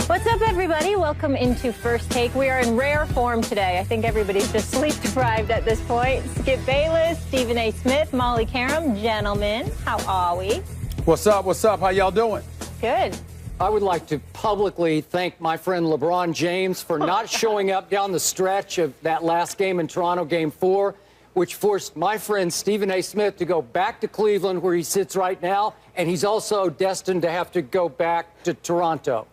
What's up, everybody? Welcome into First Take. We are in rare form today. I think everybody's just sleep-deprived at this point. Skip Bayless, Stephen A. Smith, Molly Karam. Gentlemen, how are we? What's up? What's up? How y'all doing? Good. I would like to publicly thank my friend LeBron James for not showing up down the stretch of that last game in Toronto, Game 4, which forced my friend Stephen A. Smith to go back to Cleveland, where he sits right now, and he's also destined to have to go back to Toronto.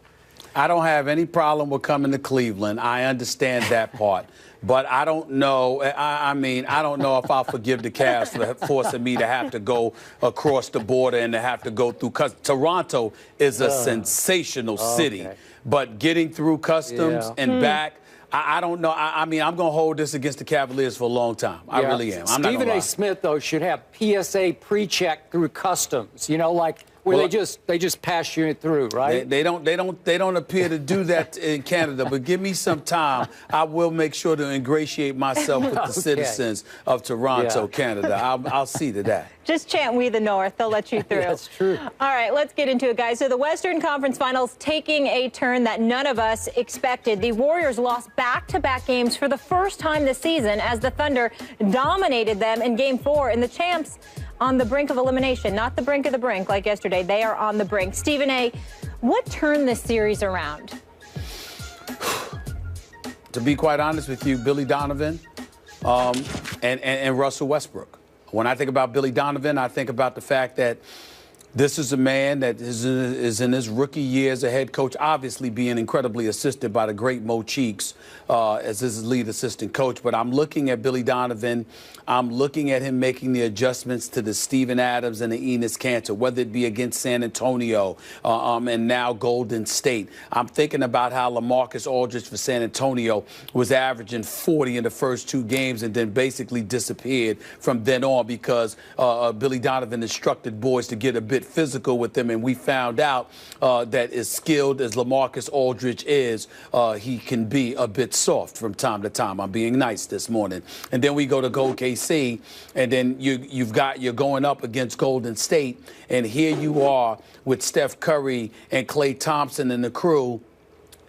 I don't have any problem with coming to Cleveland. I understand that part. But I don't know. I mean, I don't know if I'll forgive the Cavs for forcing me to have to go across the border and to have to go through. Because Toronto is a sensational city. But getting through customs and back, I don't know. I mean, I'm going to hold this against the Cavaliers for a long time. I really am. I'm Stephen A. Smith, though, should have PSA pre-check through customs. You know, like where they just pass you through, right? They don't appear to do that in Canada. But give me some time. I will make sure to ingratiate myself with the citizens of Toronto, Canada. I'll see to that. Just chant "We the North." They'll let you through. That's true. All right, let's get into it, guys. So the Western Conference Finals taking a turn that none of us expected. The Warriors lost back-to-back games for the first time this season as the Thunder dominated them in Game 4, and the champs on the brink of elimination. Not the brink of the brink like yesterday. They are on the brink. Stephen A., what turned this series around? To be quite honest with you, Billy Donovan and Russell Westbrook. When I think about Billy Donovan, I think about the fact that this is a man that is in his rookie year as a head coach, obviously being incredibly assisted by the great Mo Cheeks as his lead assistant coach. But I'm looking at Billy Donovan. I'm looking at him making the adjustments to the Steven Adams and the Enes Kanter, whether it be against San Antonio and now Golden State. I'm thinking about how LaMarcus Aldridge for San Antonio was averaging 40 in the first 2 games and then basically disappeared from then on because Billy Donovan instructed boys to get a bit physical with them, and we found out that as skilled as LaMarcus Aldridge is, he can be a bit soft from time to time. I'm being nice this morning. And then we go to OKC, and then you're going up against Golden State, and here you are with Steph Curry and Klay Thompson and the crew.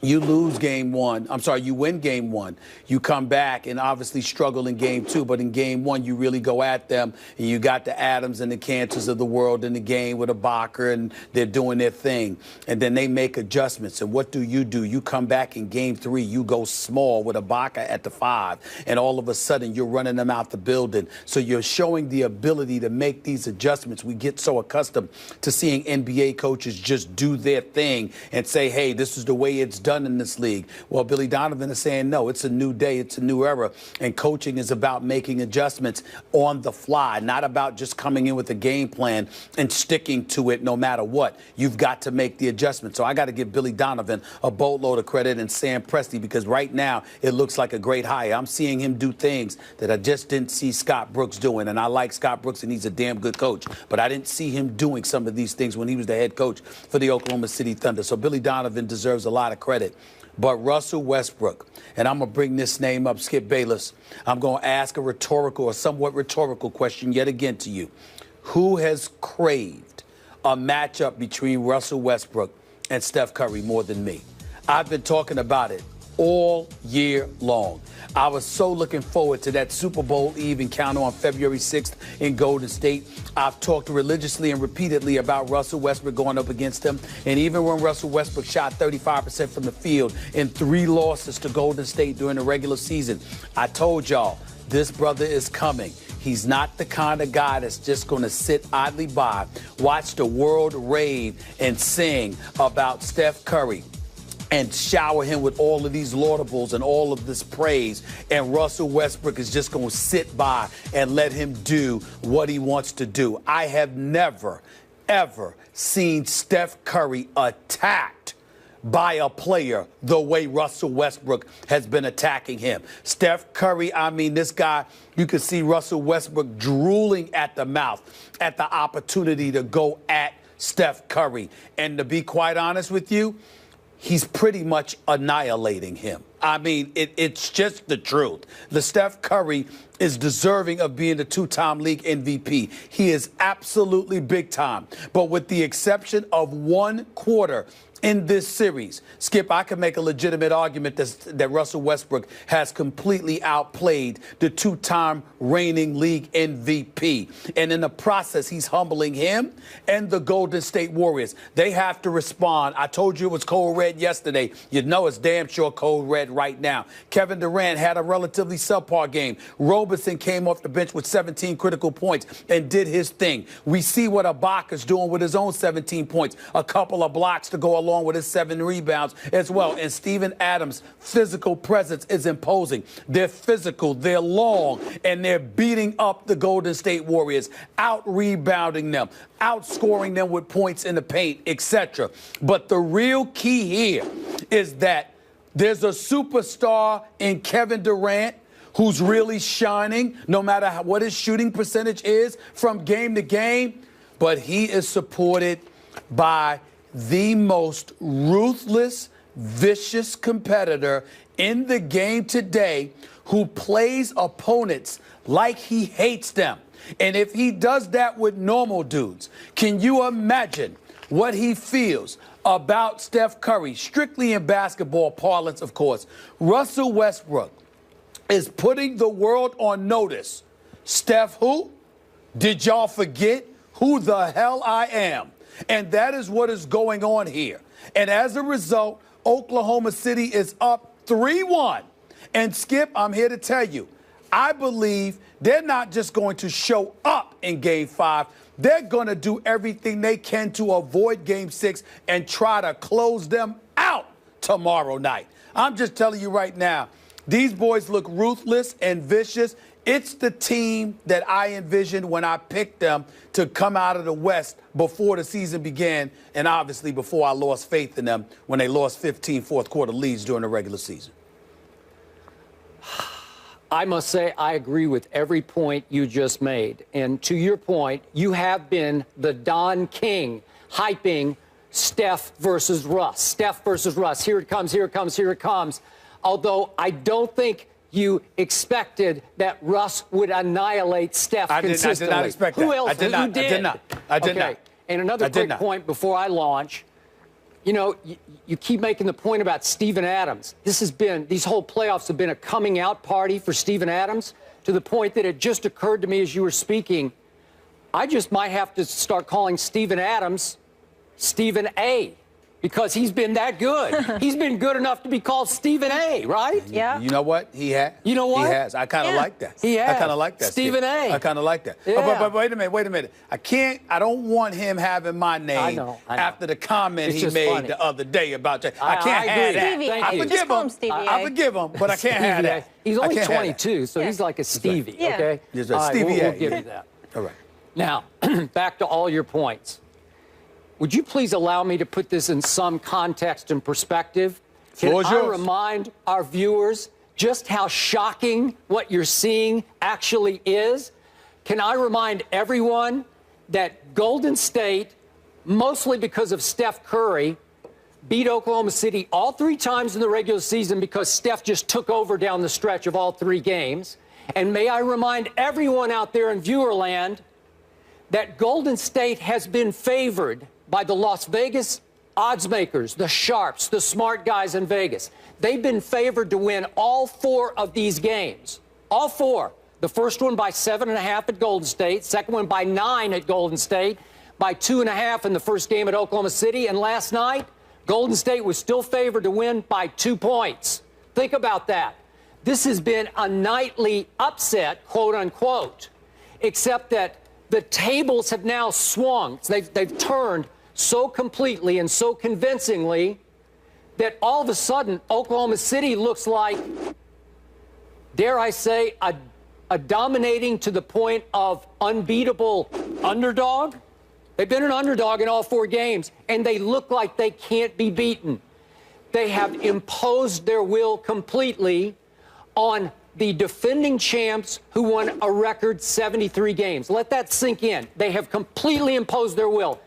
You lose Game 1. I'm sorry, you win Game 1. You come back and obviously struggle in Game 2. But in Game 1, you really go at them. And you got the Adams and the Canters of the world in the game with Ibaka, and they're doing their thing. And then they make adjustments. And what do? You come back in Game 3. You go small with Ibaka at the 5. And all of a sudden, you're running them out the building. So you're showing the ability to make these adjustments. We get so accustomed to seeing NBA coaches just do their thing and say, hey, this is the way it's done in this league. Well, Billy Donovan is saying, no, it's a new day, it's a new era, and coaching is about making adjustments on the fly, not about just coming in with a game plan and sticking to it no matter what. You've got to make the adjustment. So I got to give Billy Donovan a boatload of credit and Sam Presti, because right now it looks like a great hire. I'm seeing him do things that I just didn't see Scott Brooks doing, and I like Scott Brooks, and he's a damn good coach, but I didn't see him doing some of these things when he was the head coach for the Oklahoma City Thunder. So Billy Donovan deserves a lot of credit. But Russell Westbrook, and I'm going to bring this name up, Skip Bayless, I'm going to ask a rhetorical or somewhat rhetorical question yet again to you. Who has craved a matchup between Russell Westbrook and Steph Curry more than me? I've been talking about it all year long. I was so looking forward to that Super Bowl Eve encounter on February 6th in Golden State. I've talked religiously and repeatedly about Russell Westbrook going up against him. And even when Russell Westbrook shot 35% from the field in 3 losses to Golden State during the regular season, I told y'all, this brother is coming. He's not the kind of guy that's just going to sit idly by, watch the world rave and sing about Steph Curry and shower him with all of these laudables and all of this praise. And Russell Westbrook is just going to sit by and let him do what he wants to do. I have never, ever seen Steph Curry attacked by a player the way Russell Westbrook has been attacking him. Steph Curry, I mean, this guy, you can see Russell Westbrook drooling at the mouth at the opportunity to go at Steph Curry. And to be quite honest with you, he's pretty much annihilating him. I mean, it's just the truth. The Steph Curry is deserving of being the 2-time league MVP. He is absolutely big time. But with the exception of 1 quarter in this series. Skip, I can make a legitimate argument that Russell Westbrook has completely outplayed the two-time reigning league MVP. And in the process, he's humbling him and the Golden State Warriors. They have to respond. I told you it was cold red yesterday. You know it's damn sure cold red right now. Kevin Durant had a relatively subpar game. Roberson came off the bench with 17 critical points and did his thing. We see what Ibaka's doing with his own 17 points, a couple of blocks to go along with his 7 rebounds as well. And Steven Adams' physical presence is imposing. They're physical, they're long, and they're beating up the Golden State Warriors, out-rebounding them, outscoring them with points in the paint, etc. But the real key here is that there's a superstar in Kevin Durant who's really shining, no matter what his shooting percentage is from game to game. But he is supported by the most ruthless, vicious competitor in the game today who plays opponents like he hates them. And if he does that with normal dudes, can you imagine what he feels about Steph Curry, strictly in basketball parlance, of course? Russell Westbrook is putting the world on notice. Steph who? Did y'all forget who the hell I am? And that is what is going on here. And as a result, Oklahoma City is up 3-1. And Skip, I'm here to tell you, I believe they're not just going to show up in Game 5. They're going to do everything they can to avoid Game 6 and try to close them out tomorrow night. I'm just telling you right now, these boys look ruthless and vicious. It's the team that I envisioned when I picked them to come out of the West before the season began, and obviously before I lost faith in them when they lost 15 fourth-quarter leads during the regular season. I must say I agree with every point you just made. And to your point, you have been the Don King hyping Steph versus Russ. Steph versus Russ. Here it comes, here it comes, here it comes. Although I don't think you expected that Russ would annihilate Steph consistently. I did not expect that. Who else? I did not. I did not. And another quick point before I launch. You know, you keep making the point about Steven Adams. These whole playoffs have been a coming out party for Steven Adams, to the point that it just occurred to me as you were speaking, I just might have to start calling Steven Adams Stephen A, because he's been that good. He's been good enough to be called Stephen A, right? Yeah. You know what? He has. You know what? He has. I kind of like that. He has. I kind of like that. Stephen A. I kind of like that. Yeah. But wait a minute. I don't want him having my name I know. after the comment It's he made funny. the other day about that. I can't I have agree. that. Stevie, I forgive him. I forgive him, but I can't have that. He's only 22, so he's like a Stevie, Yeah. okay? Yes, All right, Stevie we'll A. give you that. All right. Now, back to all your points. Would you please allow me to put this in some context and perspective? Can I remind our viewers just how shocking what you're seeing actually is? Can I remind everyone that Golden State, mostly because of Steph Curry, beat Oklahoma City all 3 times in the regular season because Steph just took over down the stretch of all 3 games? And may I remind everyone out there in viewerland that Golden State has been favored by the Las Vegas odds makers, the sharps, the smart guys in Vegas. They've been favored to win all 4 of these games. All 4. The first one by 7.5 at Golden State, second one by 9 at Golden State, by 2.5 in the first game at Oklahoma City, and last night, Golden State was still favored to win by 2 points. Think about that. This has been a nightly upset, quote unquote, except that the tables have now swung. They've turned so completely and so convincingly that all of a sudden Oklahoma City looks like, dare I say, a dominating to the point of unbeatable underdog. They've been an underdog in all 4 games, and they look like they can't be beaten. They have imposed their will completely on the defending champs who won a record 73 games. Let that sink in. They have completely imposed their will.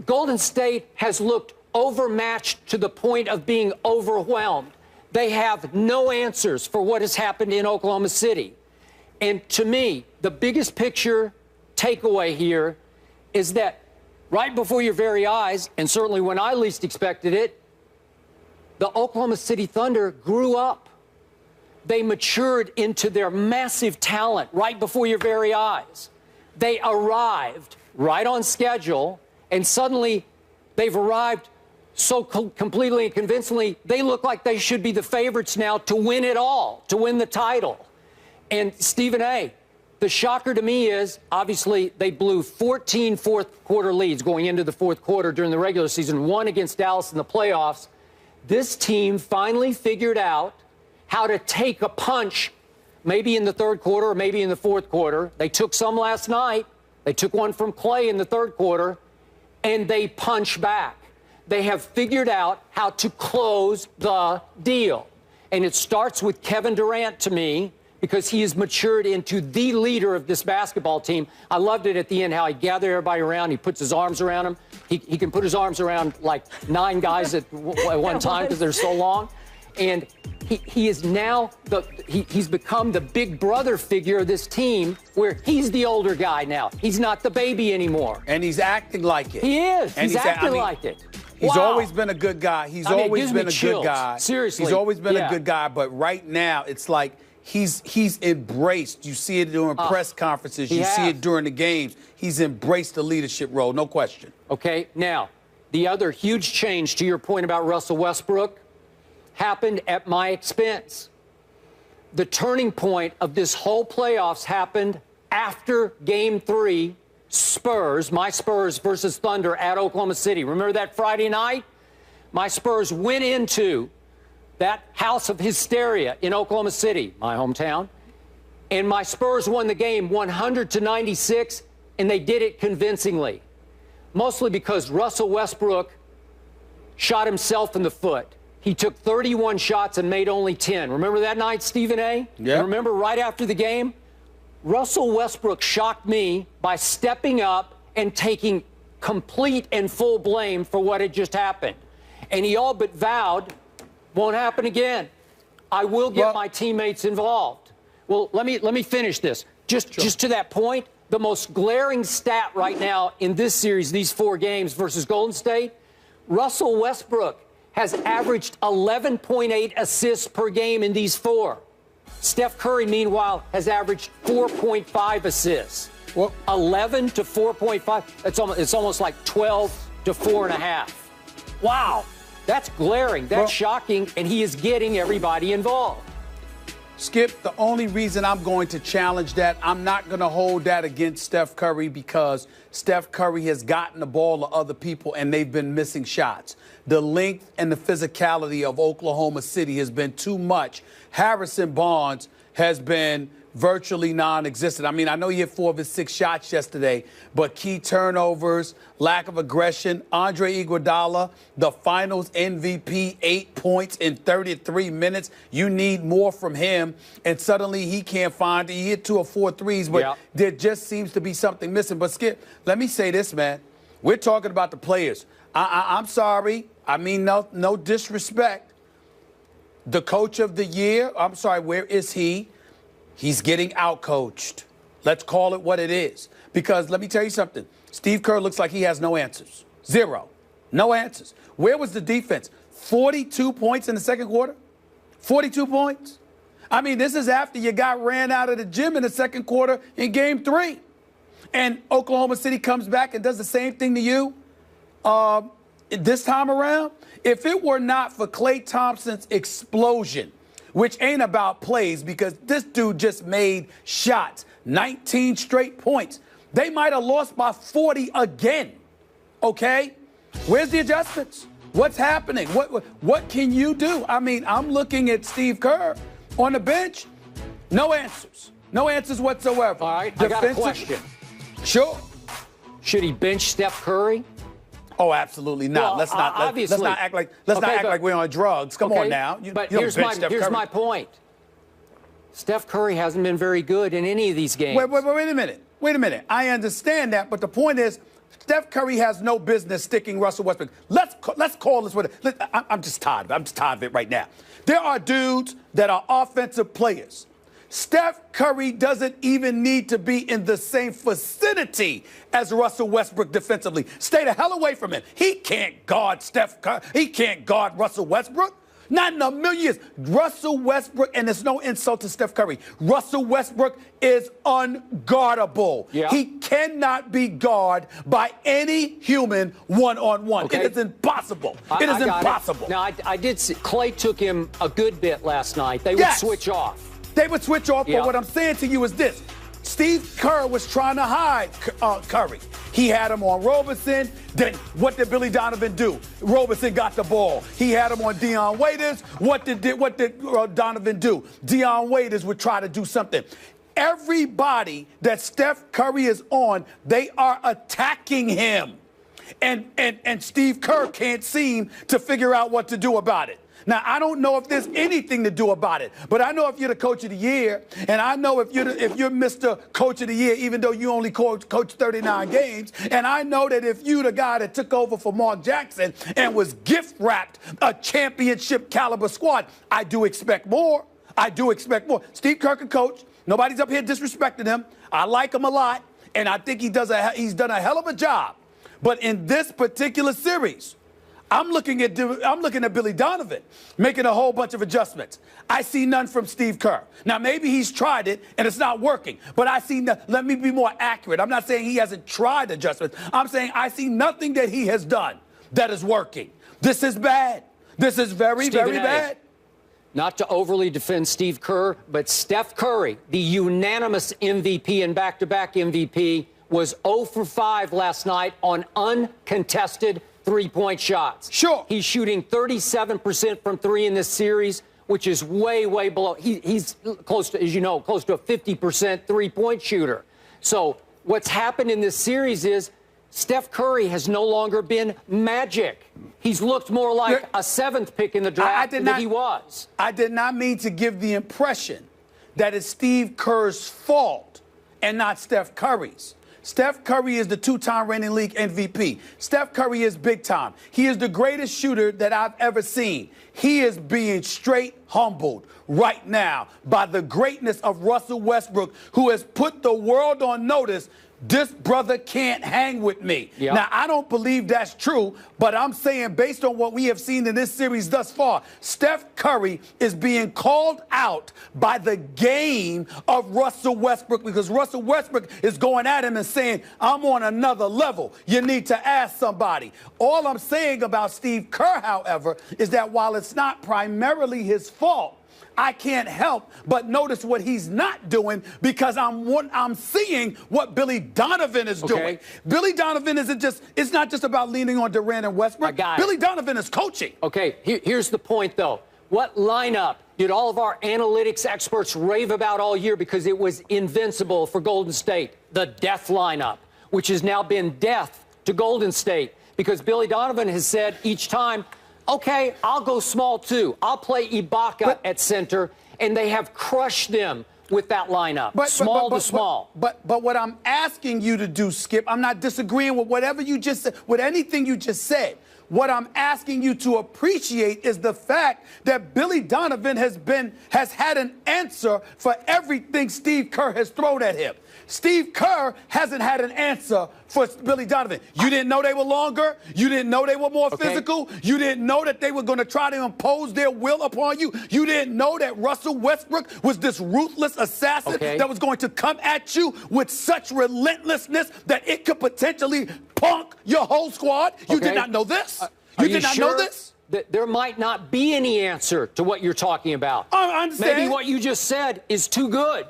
Golden State has looked overmatched to the point of being overwhelmed. They have no answers for what has happened in Oklahoma City. And to me, the biggest picture takeaway here is that right before your very eyes, and certainly when I least expected it, the Oklahoma City Thunder grew up. They matured into their massive talent right before your very eyes. They arrived right on schedule, and suddenly they've arrived so completely and convincingly, they look like they should be the favorites now to win it all, to win the title. And Stephen A., the shocker to me is, obviously, they blew 14 fourth-quarter leads going into the fourth quarter during the regular season, one against Dallas in the playoffs. This team finally figured out how to take a punch, maybe in the third quarter or maybe in the fourth quarter. They took some last night. They took one from Clay in the third quarter, and they punch back. They have figured out how to close the deal. And it starts with Kevin Durant, to me, because he has matured into the leader of this basketball team. I loved it at the end, how he gathered everybody around. He puts his arms around them. He can put his arms around like 9 guys at one time because they're so long. And he is now he's become the big brother figure of this team, where he's the older guy now. He's not the baby anymore. And he's acting like it. He is. And he's acting like it. He's Wow. always been a good guy. He's always been a good guy. Seriously. He's always been a good guy. But right now, it's like he's embraced. You see it during press conferences. You see it during the games. He's embraced the leadership role, no question. Okay, now, the other huge change to your point about Russell Westbrook happened at my expense. The turning point of this whole playoffs happened after Game 3, Spurs, my Spurs versus Thunder at Oklahoma City. Remember that Friday night? My Spurs went into that house of hysteria in Oklahoma City, my hometown, and my Spurs won the game 100-96, and they did it convincingly, mostly because Russell Westbrook shot himself in the foot. He took 31 shots and made only 10. Remember that night, Stephen A? Yeah. And remember right after the game? Russell Westbrook shocked me by stepping up and taking complete and full blame for what had just happened. And he all but vowed, won't happen again. I will get my teammates involved. Well, let me finish this. Just to that point, the most glaring stat right now in this series, these 4 games versus Golden State, Russell Westbrook has averaged 11.8 assists per game in these 4. Steph Curry, meanwhile, has averaged 4.5 assists. Well, 11 to 4.5. It's almost like 12 to 4.5. Wow. That's glaring. That's shocking. And he is getting everybody involved. Skip, the only reason I'm going to challenge that, I'm not going to hold that against Steph Curry, because Steph Curry has gotten the ball to other people and they've been missing shots. The length and the physicality of Oklahoma City has been too much. Harrison Barnes has been virtually non-existent. I mean, I know he hit 4 of his 6 shots yesterday, but key turnovers, lack of aggression. Andre Iguodala, the finals MVP, 8 points in 33 minutes. You need more from him, and suddenly he can't find it. He hit 2 or 4 threes, but there just seems to be something missing. But, Skip, let me say this, man. We're talking about the players. I'm sorry. I mean, no disrespect. The coach of the year, I'm sorry, where is he? He's getting outcoached. Let's call it what it is. Because let me tell you something. Steve Kerr looks like he has no answers. 0. No answers. Where was the defense? 42 points in the second quarter? 42 points? I mean, this is after you got ran out of the gym in the second quarter in Game 3. And Oklahoma City comes back and does the same thing to you this time around. If it were not for Klay Thompson's explosion, which ain't about plays, because this dude just made shots, 19 straight points, they might have lost by 40 again, okay? Where's the adjustments? What's happening? What can you do? I mean, I'm looking at Steve Kerr on the bench. No answers. No answers whatsoever. All right, I got a question. Sure. Should he bench Steph Curry? Oh, absolutely not. Well, let's not act like we're on drugs. Come on now. But here's my point. Steph Curry hasn't been very good in any of these games. Wait a minute. Wait a minute. I understand that, but the point is, Steph Curry has no business sticking Russell Westbrook. Let's call this what it is. I'm just tired. I'm just tired of it right now. There are dudes that are offensive players. Steph Curry doesn't even need to be in the same vicinity as Russell Westbrook defensively. Stay the hell away from him. He can't guard Steph Curry. He can't guard Russell Westbrook. Not in a million years. Russell Westbrook, and there's no insult to Steph Curry, Russell Westbrook is unguardable. Yeah. He cannot be guarded by any human one-on-one. Okay. It is impossible. It is impossible. Now, I did see Clay took him a good bit last night. They would switch off. They would switch off, but what I'm saying to you is this. Steve Kerr was trying to hide Curry. He had him on Roberson. Then what did Billy Donovan do? Roberson got the ball. He had him on Dion Waiters. What did Donovan do? Dion Waiters would try to do something. Everybody that Steph Curry is on, they are attacking him. And Steve Kerr can't seem to figure out what to do about it. Now, I don't know if there's anything to do about it, but I know if you're the coach of the year, and I know if you're Mr. Coach of the Year, even though you only coach 39 games, and I know that if you the guy that took over for Mark Jackson and was gift-wrapped a championship caliber squad, I do expect more. I do expect more. Steve Kerr can coach. Nobody's up here disrespecting him. I like him a lot, and I think he's done a hell of a job. But in this particular series, I'm looking at Billy Donovan making a whole bunch of adjustments. I see none from Steve Kerr. Now, maybe he's tried it and it's not working, but I see let me be more accurate. I'm not saying he hasn't tried adjustments. I'm saying I see nothing that he has done that is working. This is bad. This is very, very bad. Not to overly defend Steve Kerr, but Steph Curry, the unanimous MVP and back-to-back MVP, was 0 for 5 last night on uncontested three-point shots. Sure. He's shooting 37% from three in this series, which is way, way below. He's close to, as you know, close to a 50% three-point shooter. So what's happened in this series is Steph Curry has no longer been magic. He's looked more like a 7th pick in the draft than he was. I did not mean to give the impression that it's Steve Kerr's fault and not Steph Curry's. Steph Curry is the 2-time reigning league MVP. Steph Curry is big time. He is the greatest shooter that I've ever seen. He is being straight humbled right now by the greatness of Russell Westbrook, who has put the world on notice. This brother can't hang with me. Yep. Now, I don't believe that's true, but I'm saying based on what we have seen in this series thus far, Steph Curry is being called out by the game of Russell Westbrook because Russell Westbrook is going at him and saying, I'm on another level. You need to ask somebody. All I'm saying about Steve Kerr, however, is that while it's not primarily his fault, I can't help but notice what he's not doing because I'm seeing what Billy Donovan is doing. Billy Donovan it's not just about leaning on Durant and Westbrook. Billy Donovan is coaching. Okay, here's the point, though. What lineup did all of our analytics experts rave about all year because it was invincible for Golden State? The death lineup, which has now been death to Golden State because Billy Donovan has said each time, okay, I'll go small, too. I'll play Ibaka at center, and they have crushed them with that lineup, small to small. But what I'm asking you to do, Skip, I'm not disagreeing with whatever you just said, with anything you just said. What I'm asking you to appreciate is the fact that Billy Donovan has had an answer for everything Steve Kerr has thrown at him. Steve Kerr hasn't had an answer for Billy Donovan. You didn't know they were longer. You didn't know they were more physical. You didn't know that they were going to try to impose their will upon you. You didn't know that Russell Westbrook was this ruthless assassin that was going to come at you with such relentlessness that it could potentially punk your whole squad. You did not know this. You did not know this. That there might not be any answer to what you're talking about. I understand. Maybe what you just said is too good.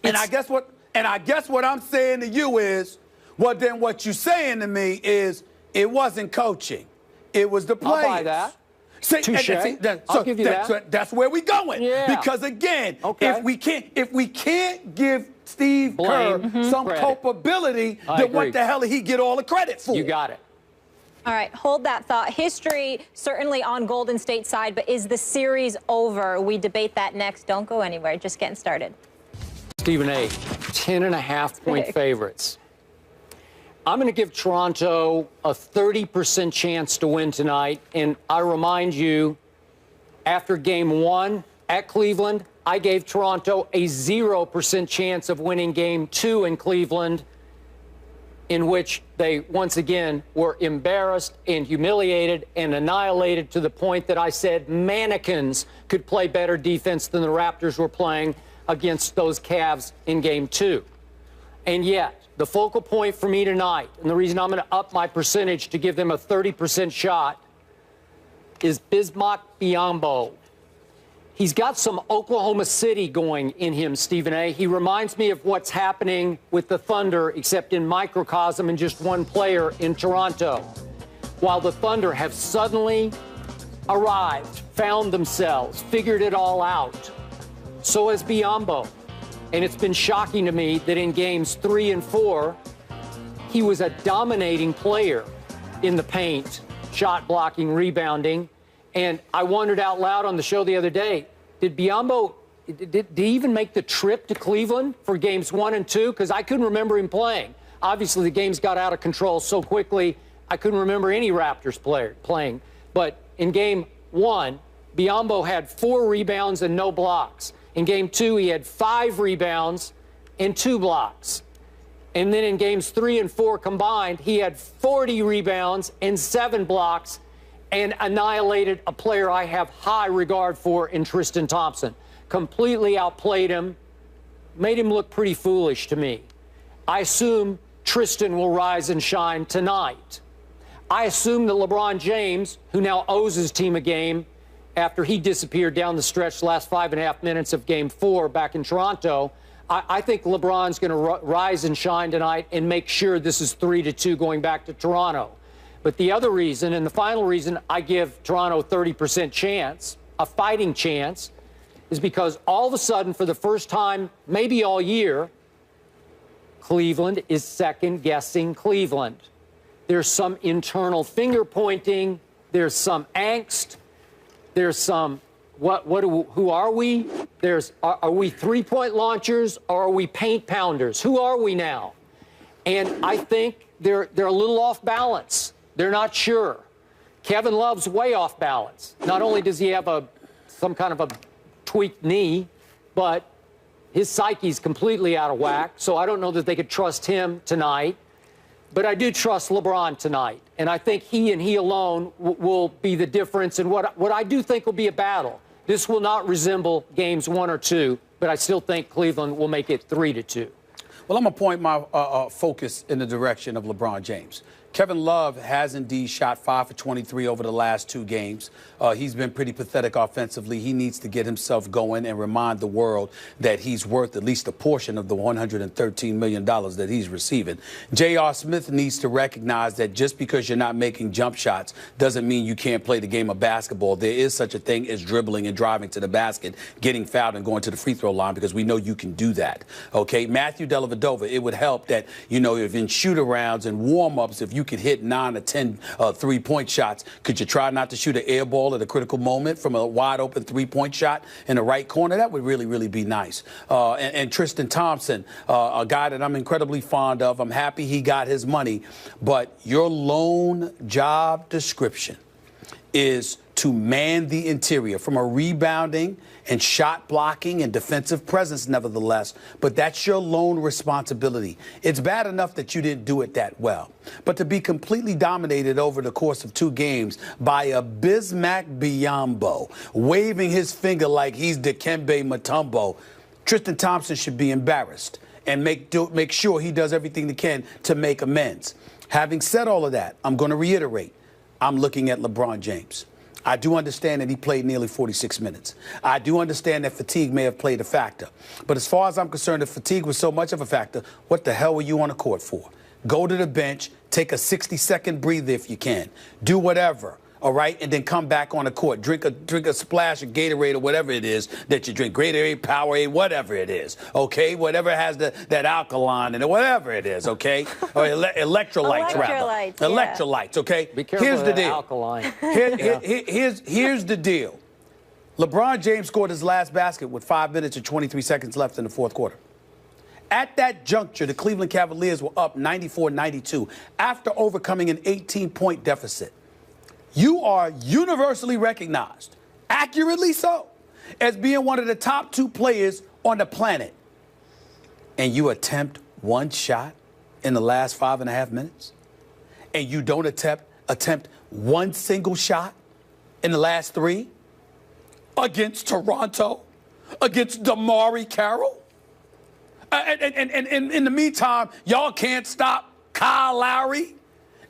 And I guess what I'm saying to you is, well, then what you're saying to me is it wasn't coaching. It was the players. I'll buy that. Touche. I'll give you that. That's where we're going. Yeah. Because again, if we can't give Steve Kerr some culpability, then what the hell did he get all the credit for? You got it. All right, hold that thought. History certainly on Golden State's side, but is the series over? We debate that next. Don't go anywhere. Just getting started. Stephen A., 10.5-point favorites. I'm going to give Toronto a 30% chance to win tonight. And I remind you, after game 1 at Cleveland, I gave Toronto a 0% chance of winning Game 2 in Cleveland, in which they once again were embarrassed and humiliated and annihilated to the point that I said mannequins could play better defense than the Raptors were playing against those Cavs in Game 2. And yet, the focal point for me tonight, and the reason I'm going to up my percentage to give them a 30% shot, is Bismack Biyombo. He's got some Oklahoma City going in him, Stephen A. He reminds me of what's happening with the Thunder, except in microcosm and just one player in Toronto. While the Thunder have suddenly arrived, found themselves, figured it all out, so has Biyombo. And it's been shocking to me that in games 3 and 4, he was a dominating player in the paint, shot blocking, rebounding. And I wondered out loud on the show the other day, did Biyombo, did he even make the trip to Cleveland for games 1 and 2? Because I couldn't remember him playing. Obviously, the games got out of control so quickly, I couldn't remember any Raptors player playing. But in game 1, Biyombo had 4 rebounds and no blocks. In game 2, he had 5 rebounds and 2 blocks. And then in games 3 and 4 combined, he had 40 rebounds and 7 blocks and annihilated a player I have high regard for in Tristan Thompson. Completely outplayed him, made him look pretty foolish to me. I assume Tristan will rise and shine tonight. I assume that LeBron James, who now owes his team a game after he disappeared down the stretch the last 5.5 minutes of game 4 back in Toronto, I think LeBron's going to rise and shine tonight and make sure this is 3-2 going back to Toronto. But the other reason, and the final reason I give Toronto a 30% chance, a fighting chance, is because all of a sudden, for the first time, maybe all year, Cleveland is second-guessing Cleveland. There's some internal finger-pointing. There's some angst. There's some, who are we? Are we three-point launchers or are we paint pounders? Who are we now? And I think they're a little off balance. They're not sure. Kevin Love's way off balance. Not only does he have some kind of a tweaked knee, but his psyche's completely out of whack. So I don't know that they could trust him tonight. But I do trust LeBron tonight. And I think he and he alone will be the difference in what I do think will be a battle. This will not resemble games 1 or 2, but I still think Cleveland will make it 3-2. Well, I'm going to point my focus in the direction of LeBron James. Kevin Love has indeed shot 5 for 23 over the last 2 games. He's been pretty pathetic offensively. He needs to get himself going and remind the world that he's worth at least a portion of the $113 million that he's receiving. J.R. Smith needs to recognize that just because you're not making jump shots doesn't mean you can't play the game of basketball. There is such a thing as dribbling and driving to the basket, getting fouled and going to the free throw line, because we know you can do that. Okay, Matthew Dellavedova, it would help that, you know, if in shoot-arounds and warm-ups, if you could hit 9 or 10 three-point shots, could you try not to shoot an air ball at a critical moment from a wide-open three-point shot in the right corner? That would really, really be nice. And Tristan Thompson, a guy that I'm incredibly fond of. I'm happy he got his money. But your lone job description is to man the interior from a rebounding and shot blocking and defensive presence, nevertheless. But that's your lone responsibility. It's bad enough that you didn't do it that well. But to be completely dominated over the course of 2 games by a Bismack Biyombo, waving his finger like he's Dikembe Mutombo, Tristan Thompson should be embarrassed and make sure he does everything he can to make amends. Having said all of that, I'm going to reiterate, I'm looking at LeBron James. I do understand that he played nearly 46 minutes. I do understand that fatigue may have played a factor. But as far as I'm concerned, if fatigue was so much of a factor, what the hell were you on the court for? Go to the bench, take a 60-second breather if you can. Do whatever, all right? And then come back on the court. Drink a splash of Gatorade or whatever it is that you drink. Gatorade, Powerade, whatever it is, okay? Whatever has that alkaline in it, whatever it is, okay? Or electrolytes, rather. Electrolytes, okay? Be careful Here's of the that deal. alkaline. Here's the deal. LeBron James scored his last basket with 5 minutes and 23 seconds left in the 4th quarter. At that juncture, the Cleveland Cavaliers were up 94-92 after overcoming an 18-point deficit. You are universally recognized, accurately so, as being one of the top 2 players on the planet, and you attempt one shot in the last 5.5 minutes, and you don't attempt one single shot in the last 3 against Toronto, against Damari Carroll? And in the meantime, y'all can't stop Kyle Lowry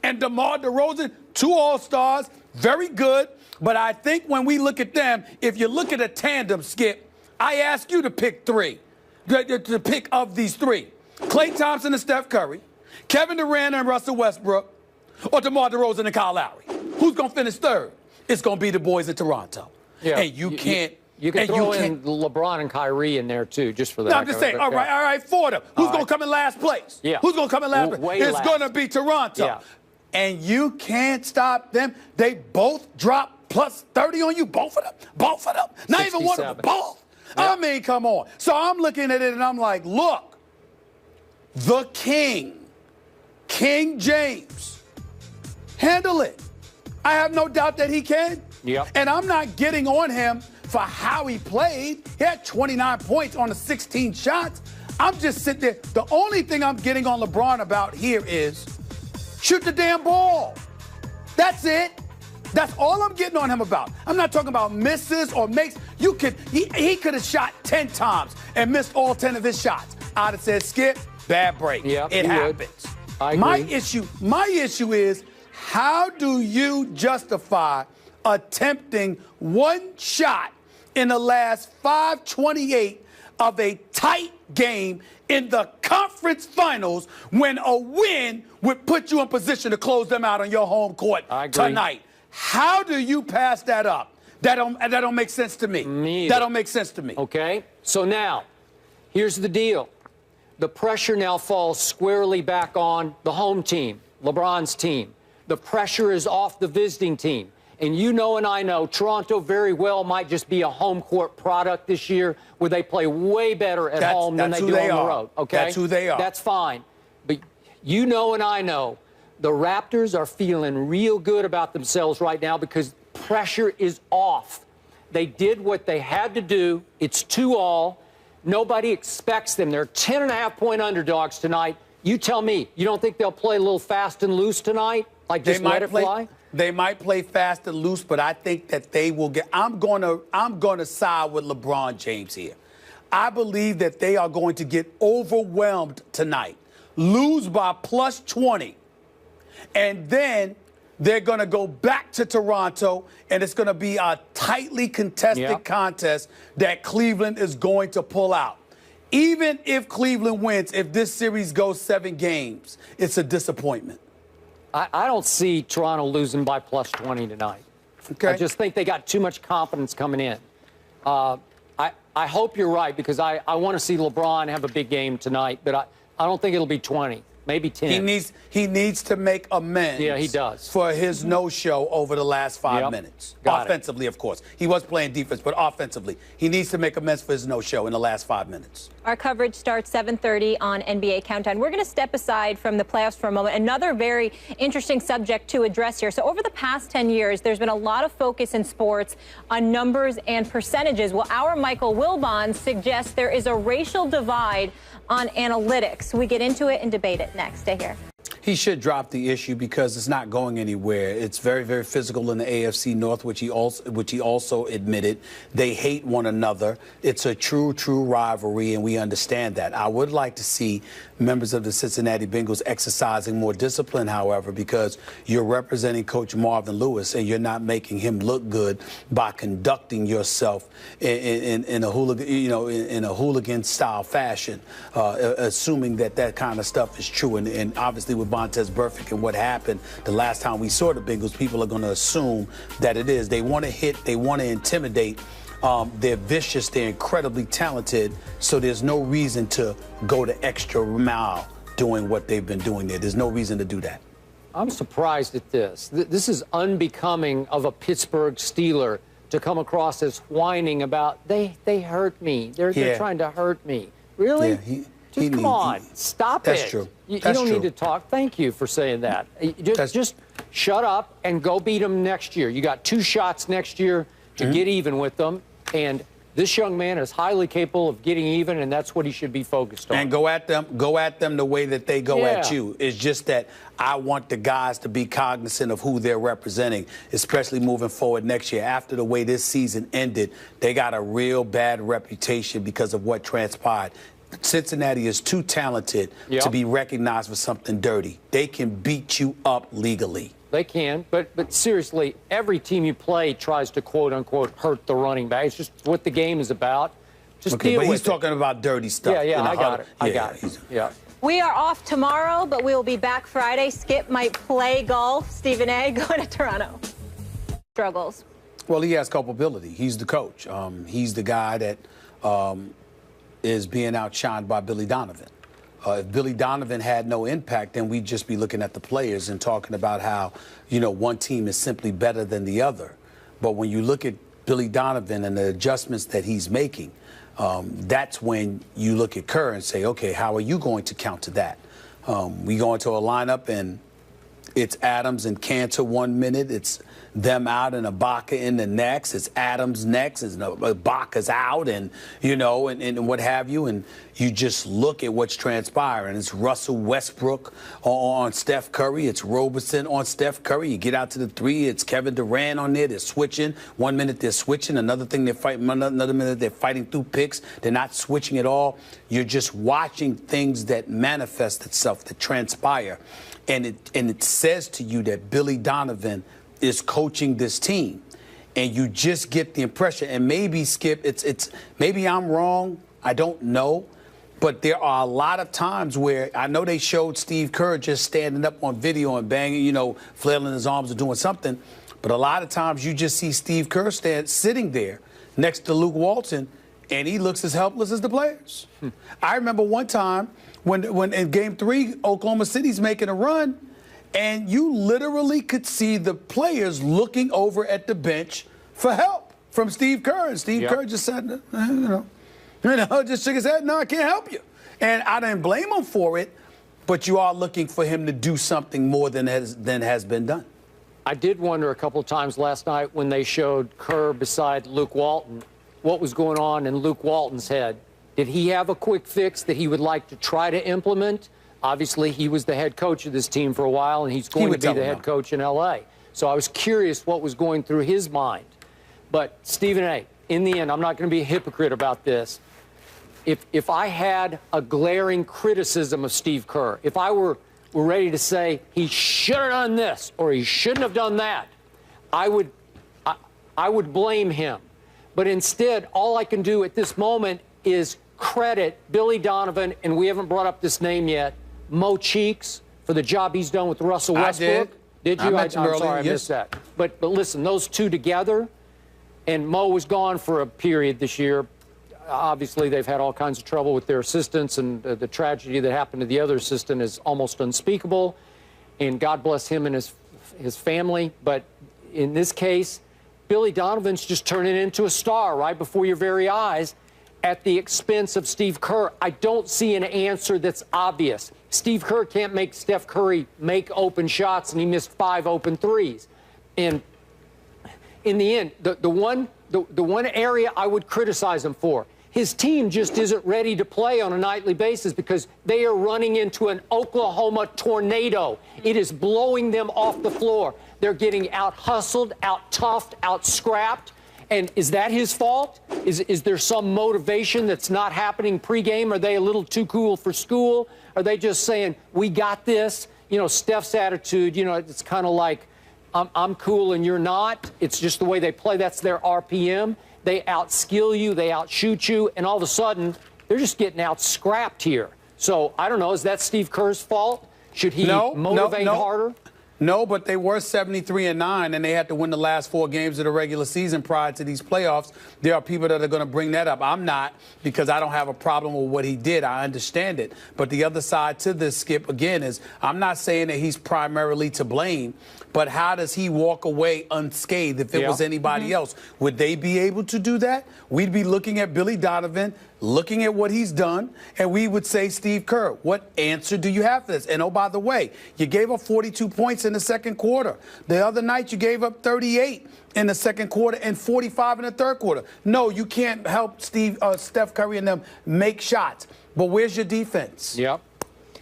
and DeMar DeRozan, 2 All-Stars, very good. But I think when we look at them, if you look at a tandem, Skip, I ask you to pick 3, to pick of these 3. Klay Thompson and Steph Curry, Kevin Durant and Russell Westbrook, or DeMar DeRozan and Kyle Lowry. Who's going to finish 3rd? It's going to be the boys in Toronto. Yeah, and you can't. You can throw in LeBron and Kyrie in there, too, just for that. No, I'm just saying, all right, for them. Who's going to come in last place? Yeah. Who's going to come in last place? It's going to be Toronto. Yeah. And you can't stop them. They both drop plus 30 on you, both of them. Both of them. Not even one of them, both. Yeah. I mean, come on. So I'm looking at it and I'm like, look, the King James, handle it. I have no doubt that he can. Yep. And I'm not getting on him for how he played. He had 29 points on the 16 shots. I'm just sitting there. The only thing I'm getting on LeBron about here is shoot the damn ball. That's it. That's all I'm getting on him about. I'm not talking about misses or makes. He could have shot 10 times and missed all 10 of his shots. I'd have said, Skip, bad break. Yep, it happens. I agree. My issue is, how do you justify attempting one shot in the last 5:28 of a tight game in the conference finals when a win would put you in position to close them out on your home court tonight? How do you pass that up? That don't make sense to me. That don't make sense to me. Okay, so now, here's the deal. The pressure now falls squarely back on the home team, LeBron's team. The pressure is off the visiting team. And you know and I know Toronto very well might just be a home court product this year where they play way better at home than they do on the road. Okay? That's who they are. That's fine. But you know and I know the Raptors are feeling real good about themselves right now because pressure is off. They did what they had to do. It's 2-all. Nobody expects them. They're 10.5-point underdogs tonight. You tell me, you don't think they'll play a little fast and loose tonight? Like just let it fly? They might play fast and loose, but I think that they will get. I'm going to side with LeBron James here. I believe that they are going to get overwhelmed tonight, lose by plus 20, and then they're going to go back to Toronto, and it's going to be a tightly contested contest that Cleveland is going to pull out. Even if Cleveland wins, if this series goes 7 games, it's a disappointment. I don't see Toronto losing by plus 20 tonight. Okay. I just think they got too much confidence coming in. I hope you're right because I want to see LeBron have a big game tonight, but I don't think it'll be 20, maybe 10. He needs to make amends. Yeah, he does. For his no-show over the last 5 minutes. Offensively, of course. He was playing defense, but offensively, he needs to make amends for his no-show in the last 5 minutes. Our coverage starts 7:30 on NBA Countdown. We're going to step aside from the playoffs for a moment. Another very interesting subject to address here. So over the past 10 years, there's been a lot of focus in sports on numbers and percentages. Well, our Michael Wilbon suggests there is a racial divide on analytics. We get into it and debate it next. Stay here. He should drop the issue because it's not going anywhere. It's very, very physical in the AFC North, which he also admitted. They hate one another. It's a true rivalry, and we understand that. I would like to see members of the Cincinnati Bengals exercising more discipline, however, because you're representing Coach Marvin Lewis, and you're not making him look good by conducting yourself in a hooligan, in a hooligan-style fashion, assuming that kind of stuff is true. And obviously with Vontaze Burfict and what happened the last time we saw the Bengals, people are going to assume that it is. They want to hit, they want to intimidate. They're vicious, they're incredibly talented, so there's no reason to go the extra mile doing what they've been doing there. There's no reason to do that. I'm surprised at this. This is unbecoming of a Pittsburgh Steeler to come across as whining about, they hurt me. They're trying to hurt me. Really? Yeah, come on, stop it. That's true. You don't need to talk. Thank you for saying that. Just shut up and go beat them next year. You got 2 shots next year to get even with them, and This young man is highly capable of getting even, and that's what he should be focused on. And go at them the way that they go at you. It's just that I want the guys to be cognizant of who they're representing, especially moving forward next year. After the way this season ended, they got a real bad reputation because of what transpired. Cincinnati is too talented to be recognized for something dirty. They can beat you up legally. They can, but seriously, every team you play tries to quote-unquote hurt the running back. It's just what the game is about. Just deal with it. But he's talking about dirty stuff. Yeah, I got it. I got it. Yeah. We are off tomorrow, but we'll be back Friday. Skip might play golf. Stephen A. going to Toronto. Struggles. Well, he has culpability. He's the coach. He's the guy that is being outshined by Billy Donovan. If Billy Donovan had no impact, then we'd just be looking at the players and talking about how, one team is simply better than the other. But when you look at Billy Donovan and the adjustments that he's making, that's when you look at Kerr and say, okay, how are you going to counter that? We go into a lineup and it's Adams and Cantor 1 minute. It's them out and Ibaka in the next. It's Adams next. It's Ibaka's out and, and what have you. And you just look at what's transpiring. It's Russell Westbrook on Steph Curry. It's Roberson on Steph Curry. You get out to the three. It's Kevin Durant on there. They're switching. 1 minute they're switching. Another thing they're fighting. Another minute they're fighting through picks. They're not switching at all. You're just watching things that manifest itself, that transpire. And it says to you that Billy Donovan is coaching this team, and you just get the impression. And maybe Skip, maybe I'm wrong. I don't know, but there are a lot of times where I know they showed Steve Kerr just standing up on video and banging, flailing his arms or doing something, but a lot of times you just see Steve Kerr sitting there next to Luke Walton, and he looks as helpless as the players. I remember one time when in Game 3, Oklahoma City's making a run, and you literally could see the players looking over at the bench for help from Steve Kerr. And Steve Kerr just said, just shook his head, no, I can't help you. And I didn't blame him for it, but you are looking for him to do something more than has been done. I did wonder a couple of times last night when they showed Kerr beside Luke Walton, what was going on in Luke Walton's head. Did he have a quick fix that he would like to try to implement? Obviously, he was the head coach of this team for a while, and he's going to be the head coach in L.A. So I was curious what was going through his mind. But, Stephen A., in the end, I'm not going to be a hypocrite about this. If I had a glaring criticism of Steve Kerr, if I were ready to say he should have done this or he shouldn't have done that, I would blame him. But instead, all I can do at this moment is credit Billy Donovan, and we haven't brought up this name yet, Mo Cheeks, for the job he's done with Russell Westbrook. Did you? I'm sorry, I missed that. But listen, those two together, and Mo was gone for a period this year. Obviously, they've had all kinds of trouble with their assistants, and the tragedy that happened to the other assistant is almost unspeakable. And God bless him and his family. But in this case, Billy Donovan's just turning into a star right before your very eyes at the expense of Steve Kerr. I don't see an answer that's obvious. Steve Kerr can't make Steph Curry make open shots, and he missed 5 open threes. And in the end, the one area I would criticize him for, his team just isn't ready to play on a nightly basis because they are running into an Oklahoma tornado. It is blowing them off the floor. They're getting out-hustled, out-toughed, out-scrapped. And is that his fault? Is there some motivation that's not happening pregame? Are they a little too cool for school? Are they just saying, we got this? Steph's attitude, it's kind of like, I'm cool and you're not. It's just the way they play. That's their RPM. They outskill you, they outshoot you, and all of a sudden, they're just getting out-scrapped here. So, I don't know, is that Steve Kerr's fault? Should he motivate harder? No, but they were 73-9, and they had to win the last 4 games of the regular season prior to these playoffs. There are people that are going to bring that up. I'm not, because I don't have a problem with what he did. I understand it. But the other side to this, Skip, again, is I'm not saying that he's primarily to blame, but how does he walk away unscathed if it was anybody else? Would they be able to do that? We'd be looking at Billy Donovan, looking at what he's done, and we would say, Steve Kerr, what answer do you have for this? And, oh, by the way, you gave up 42 points in the second quarter. The other night, you gave up 38 in the second quarter and 45 in the third quarter. No, you can't help Steph Curry and them make shots. But where's your defense? Yep.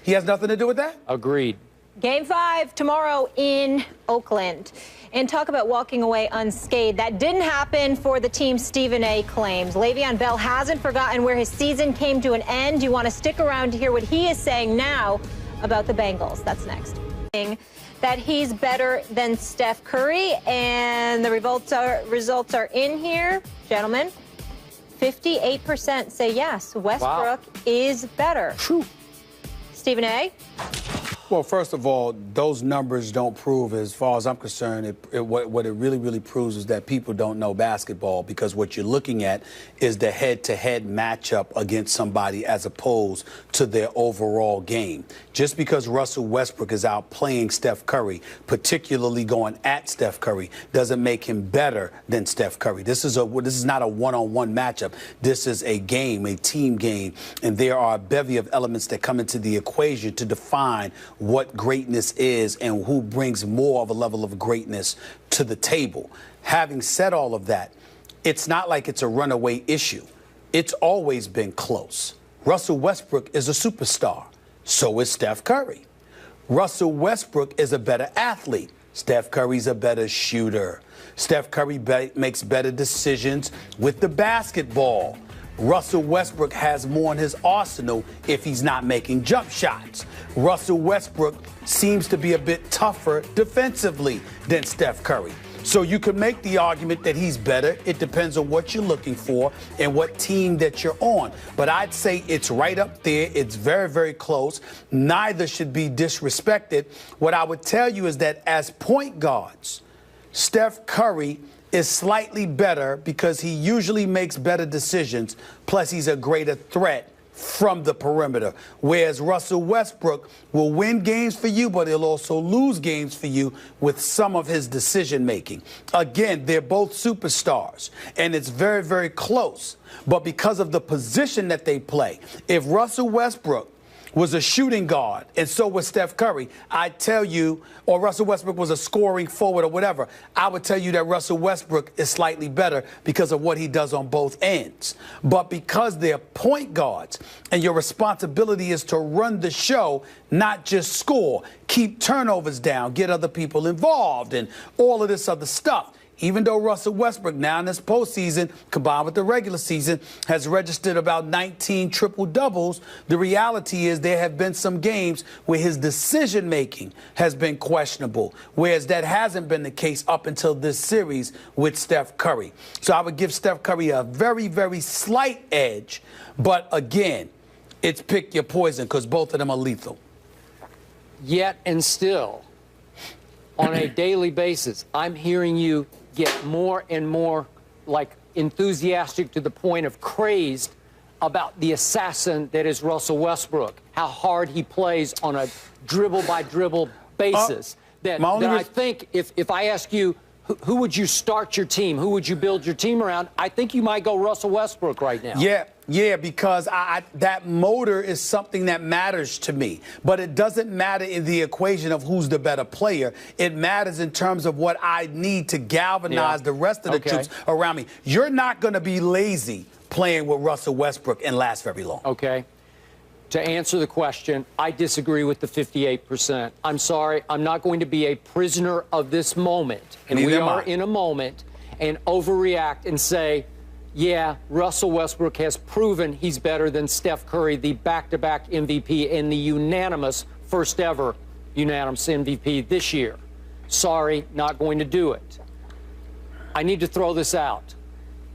He has nothing to do with that? Agreed. Game 5 tomorrow in Oakland. And talk about walking away unscathed. That didn't happen for the team Stephen A. claims. Le'Veon Bell hasn't forgotten where his season came to an end. You want to stick around to hear what he is saying now about the Bengals. That's next. That he's better than Steph Curry, and the results are in here, gentlemen. 58% say yes, Westbrook is better. True. Stephen A.? Well, first of all, those numbers don't prove, as far as I'm concerned, what it really proves is that people don't know basketball, because what you're looking at is the head-to-head matchup against somebody as opposed to their overall game. Just because Russell Westbrook is out playing Steph Curry, particularly going at Steph Curry, doesn't make him better than Steph Curry. This is not a one-on-one matchup. This is a game, a team game, and there are a bevy of elements that come into the equation to define what greatness is and who brings more of a level of greatness to the table. Having said all of that, it's not like it's a runaway issue. It's always been close. Russell Westbrook is a superstar. So is Steph Curry. Russell Westbrook is a better athlete. Steph Curry's a better shooter. Steph Curry makes better decisions with the basketball. Russell Westbrook has more in his arsenal if he's not making jump shots. Russell Westbrook seems to be a bit tougher defensively than Steph Curry. So you could make the argument that he's better. It depends on what you're looking for and what team that you're on. But I'd say it's right up there. It's very close. Neither should be disrespected. What I would tell you is that as point guards, Steph Curry is slightly better because he usually makes better decisions, plus he's a greater threat from the perimeter. Whereas Russell Westbrook will win games for you, but he'll also lose games for you with some of his decision making. Again, they're both superstars, and it's very close. But because of the position that they play, if Russell Westbrook was a shooting guard, and so was Steph Curry, I'd tell you, or Russell Westbrook was a scoring forward or whatever, I would tell you that Russell Westbrook is slightly better because of what he does on both ends. But because they're point guards, and your responsibility is to run the show, not just score, keep turnovers down, get other people involved, and all of this other stuff. Even though Russell Westbrook now in this postseason, combined with the regular season, has registered about 19 triple-doubles, the reality is there have been some games where his decision-making has been questionable, whereas that hasn't been the case up until this series with Steph Curry. So I would give Steph Curry a very slight edge, but again, it's pick your poison because both of them are lethal. Yet and still, on a daily basis, I'm hearing you get more and more like enthusiastic to the point of crazed about the assassin that is Russell Westbrook, how hard he plays on a dribble-by-dribble basis. That I think if I ask you, who would you start your team? Who would you build your team around? I think you might go Russell Westbrook right now. Yeah, because that motor is something that matters to me. But it doesn't matter in the equation of who's the better player. It matters in terms of what I need to galvanize the rest of the troops around me. You're not going to be lazy playing with Russell Westbrook and last very long. Okay. To answer the question, I disagree with the 58%. I'm sorry, I'm not going to be a prisoner of this moment. And we are in a moment and overreact and say, yeah, Russell Westbrook has proven he's better than Steph Curry, the back-to-back MVP and the unanimous first ever unanimous MVP this year. Sorry, not going to do it. I need to throw this out.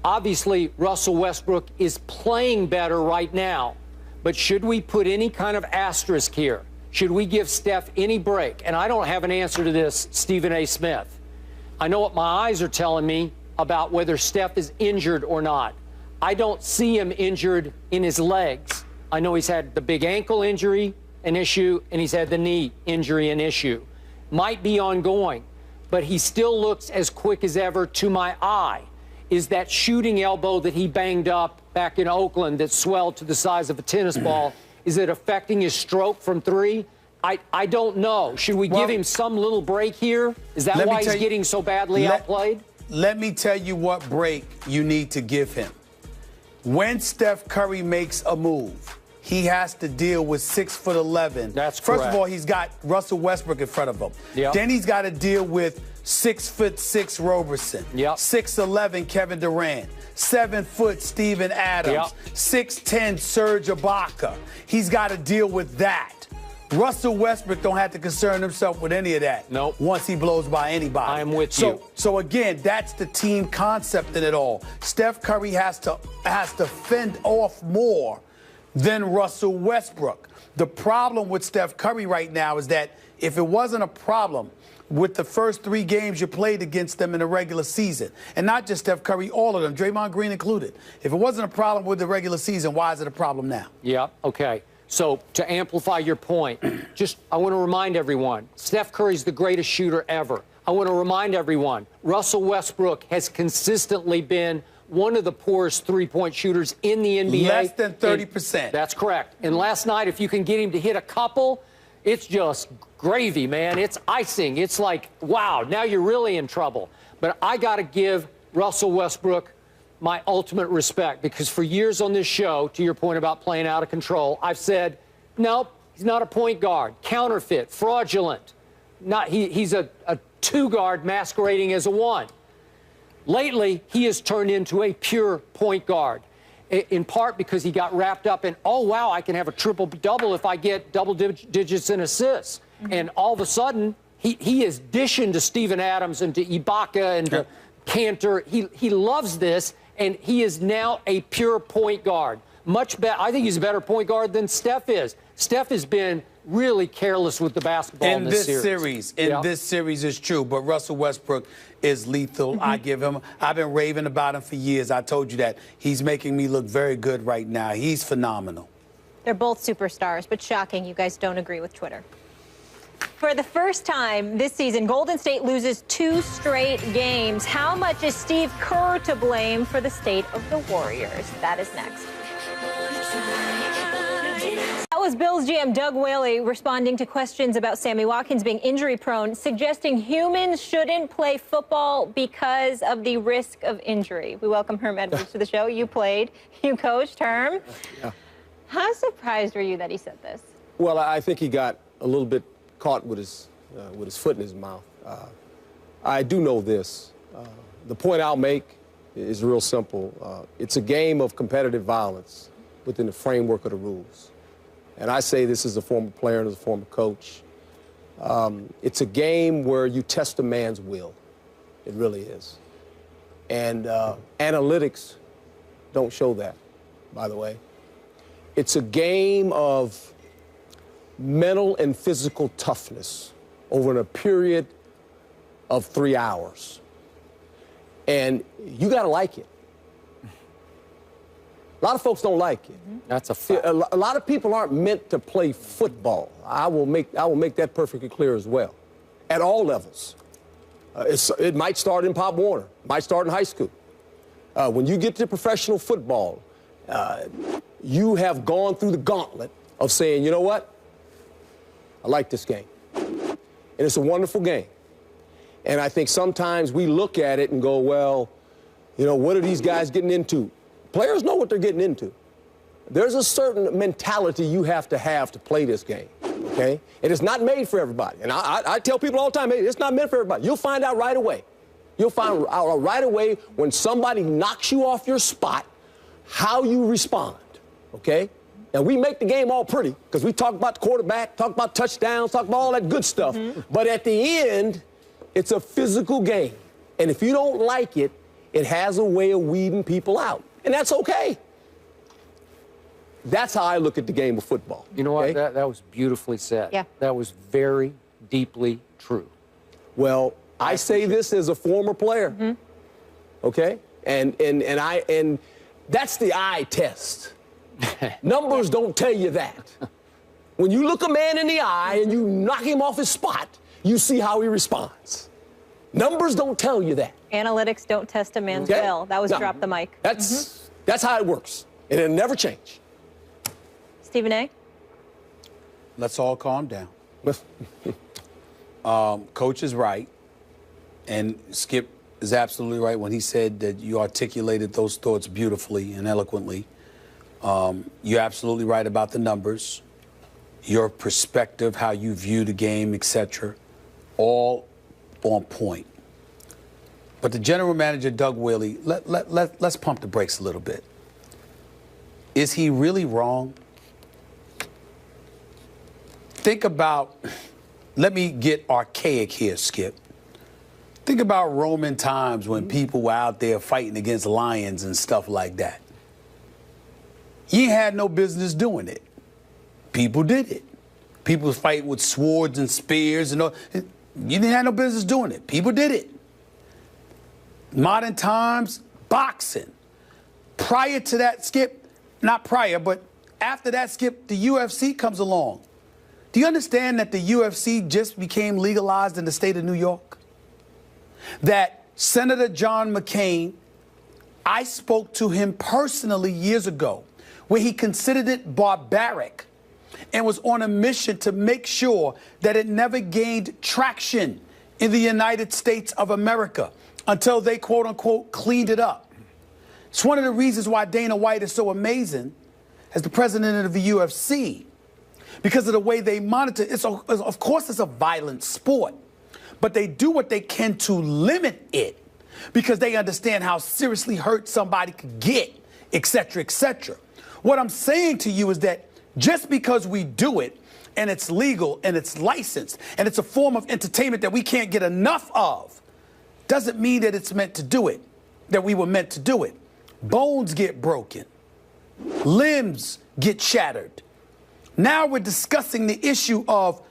Obviously, Russell Westbrook is playing better right now. But should we put any kind of asterisk here? Should we give Steph any break? And I don't have an answer to this, Stephen A. Smith. I know what my eyes are telling me about whether Steph is injured or not. I don't see him injured in his legs. I know he's had the big ankle injury, an issue, and he's had the knee injury, an issue. Might be ongoing, but he still looks as quick as ever to my eye. Is that shooting elbow that he banged up back in Oakland that swelled to the size of a tennis ball, is it affecting his stroke from three? I don't know. Should we give him some little break here? Is that why he's getting so badly outplayed? Let me tell you what break you need to give him. When Steph Curry makes a move, he has to deal with 6'11". That's correct. First of all, he's got Russell Westbrook in front of him. Yep. Then he's got to deal with 6'6" Roberson. Yep. 6'11" Kevin Durant. 7 foot Steven Adams. Yep. 6'10" Serge Ibaka. He's got to deal with that. Russell Westbrook don't have to concern himself with any of that. Nope. Once he blows by anybody. I'm with you. So again, that's the team concept in it all. Steph Curry has to fend off more than Russell Westbrook. The problem with Steph Curry right now is that if it wasn't a problem with the first 3 games you played against them in the regular season, and not just Steph Curry, all of them, Draymond Green included. If it wasn't a problem with the regular season, why is it a problem now? Yeah, okay. So to amplify your point, I want to remind everyone, Steph Curry's the greatest shooter ever. I want to remind everyone, Russell Westbrook has consistently been one of the poorest three-point shooters in the NBA. Less than 30%. That's correct. And last night, if you can get him to hit a couple, it's just gravy, man. It's icing. It's like, wow, now you're really in trouble. But I got to give Russell Westbrook my ultimate respect, because for years on this show, to your point about playing out of control, I've said, nope, he's not a point guard, counterfeit, fraudulent. He's a 2-guard masquerading as a 1. Lately, he has turned into a pure point guard, in part because he got wrapped up in, oh, wow, I can have a triple-double if I get double digits in assists. And all of a sudden, he is dishing to Steven Adams and to Ibaka and to Cantor. He loves this. And he is now a pure point guard. Much better. I think he's a better point guard than Steph is. Steph has been really careless with the basketball in this series. This series is true, but Russell Westbrook is lethal. I've been raving about him for years. I told you that. He's making me look very good right now. He's phenomenal. They're both superstars, but shocking you guys don't agree with Twitter. For the first time this season, Golden State loses 2 straight games. How much is Steve Kerr to blame for the state of the Warriors? That is next. That was Bills GM Doug Whaley responding to questions about Sammy Watkins being injury-prone, suggesting humans shouldn't play football because of the risk of injury. We welcome Herm Edwards to the show. You played, you coached, Herm. Yeah. How surprised were you that he said this? Well, I think he got a little bit caught with his foot in his mouth. I do know this. The point I'll make is real simple. It's a game of competitive violence within the framework of the rules. And I say this as a former player and as a former coach. It's a game where you test a man's will. It really is. And analytics don't show that, by the way. It's a game of mental and physical toughness over a period of 3 hours. And you got to like it. A lot of folks don't like it. That's a fact. A lot of people aren't meant to play football. I will make that perfectly clear as well, at all levels. It might start in Pop Warner, might start in high school. When you get to professional football, you have gone through the gauntlet of saying, you know what? I like this game. And it's a wonderful game. And I think sometimes we look at it and go, well, you know, what are these guys getting into? Players know what they're getting into. There's a certain mentality you have to play this game, okay? And it's not made for everybody. And I tell people all the time, hey, it's not meant for everybody. You'll find out right away. You'll find out right away when somebody knocks you off your spot, how you respond, okay? And we make the game all pretty because we talk about the quarterback, talk about touchdowns, talk about all that good stuff. But at the end, it's a physical game. And if you don't like it, it has a way of weeding people out. And that's okay. That's how I look at the game of football. You know what? That was beautifully said. Yeah. That was very deeply true. Well, I say this as a former player. Okay? And that's the eye test. Numbers don't tell you that. When you look a man in the eye and you knock him off his spot, you see how he responds. Numbers don't tell you that. Analytics don't test a man's will. That was drop the mic. That's how it works. And it'll never change. Stephen A? Let's all calm down. Coach is right, and Skip is absolutely right when he said that you articulated those thoughts beautifully and eloquently. You're absolutely right about the numbers, your perspective, how you view the game, etc., all on point. But the general manager, Doug Whaley, let's pump the brakes a little bit. Is he really wrong? Think about, let me get archaic here, Skip. Think about Roman times when people were out there fighting against lions and stuff like that. You had no business doing it. People did it. People was fighting with swords and spears and all. You didn't have no business doing it. People did it. Modern times, boxing. Prior to that, Skip, not prior, but after that, Skip, the UFC comes along. Do you understand that the UFC just became legalized in the state of New York? That Senator John McCain, I spoke to him personally years ago, where he considered it barbaric and was on a mission to make sure that it never gained traction in the United States of America until they, quote unquote, cleaned it up. It's one of the reasons why Dana White is so amazing as the president of the UFC, because of the way they monitor. Of course, it's a violent sport, but they do what they can to limit it because they understand how seriously hurt somebody could get, et cetera, et cetera. What I'm saying to you is that just because we do it and it's legal and it's licensed and it's a form of entertainment that we can't get enough of, doesn't mean that it's meant to do it, that we were meant to do it. Bones get broken. Limbs get shattered. Now we're discussing the issue of,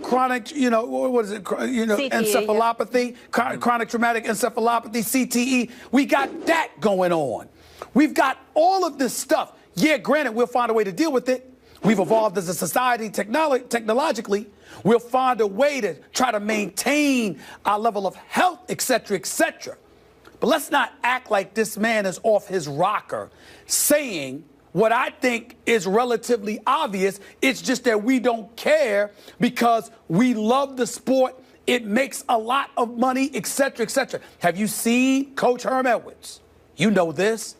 chronic, what is it, CTE, encephalopathy, chronic traumatic encephalopathy, CTE. We got that going on. We've got all of this stuff. Yeah, granted, we'll find a way to deal with it. We've evolved as a society technologically. We'll find a way to try to maintain our level of health, et cetera, et cetera. But let's not act like this man is off his rocker saying what I think is relatively obvious. It's just that we don't care because we love the sport. It makes a lot of money, et cetera, et cetera. Have you seen Coach Herm Edwards? You know this.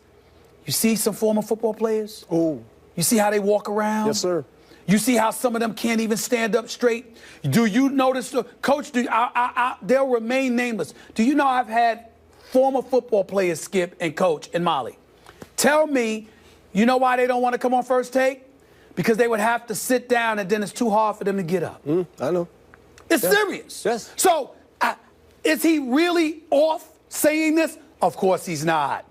You see some former football players? Oh. You see how they walk around? Yes, sir. You see how some of them can't even stand up straight? Do you notice, Coach, they'll remain nameless. Do you know I've had former football players, Skip and Coach and Molly, tell me, you know why they don't want to come on First Take? Because they would have to sit down and then it's too hard for them to get up. I know. It's serious. Yes. So is he really off saying this? Of course he's not.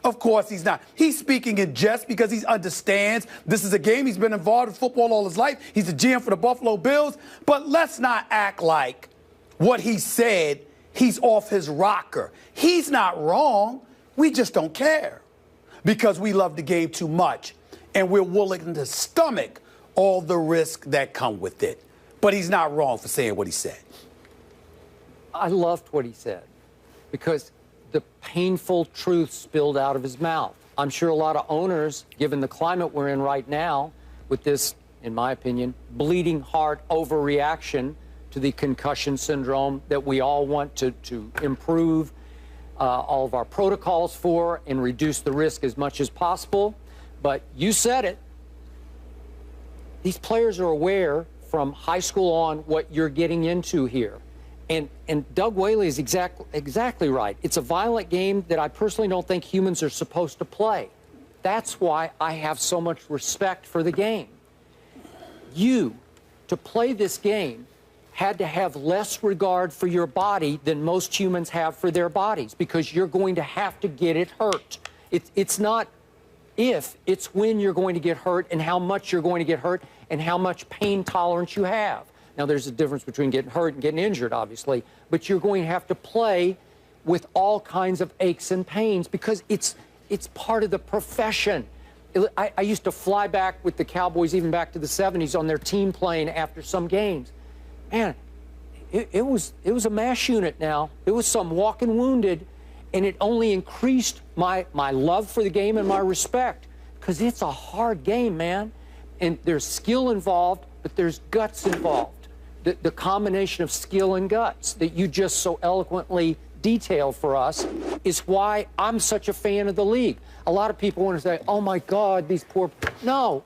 Of course he's not. He's speaking in jest because he understands this is a game. He's been involved in football all his life. He's the GM for the Buffalo Bills. But let's not act like what he said, he's off his rocker. He's not wrong. We just don't care because we love the game too much and we're willing to stomach all the risk that come with it. But he's not wrong for saying what he said. I loved what he said because the painful truth spilled out of his mouth. I'm sure a lot of owners, given the climate we're in right now, with this, in my opinion, bleeding heart overreaction to the concussion syndrome that we all want to improve all of our protocols for and reduce the risk as much as possible. But you said it. These players are aware from high school on what you're getting into here. And Doug Whaley is exactly right. It's a violent game that I personally don't think humans are supposed to play. That's why I have so much respect for the game. You, to play this game, had to have less regard for your body than most humans have for their bodies because you're going to have to get it hurt. It's not if, it's when you're going to get hurt and how much you're going to get hurt and how much pain tolerance you have. Now, there's a difference between getting hurt and getting injured, obviously, but you're going to have to play with all kinds of aches and pains because it's part of the profession. I used to fly back with the Cowboys even back to the 70s on their team plane after some games. Man, it was a mass unit now. It was some walking wounded, and it only increased my love for the game and my respect because it's a hard game, man. And there's skill involved, but there's guts involved. the combination of skill and guts that you just so eloquently detailed for us is why I'm such a fan of the league. A lot of people want to say, oh my God, these poor. No,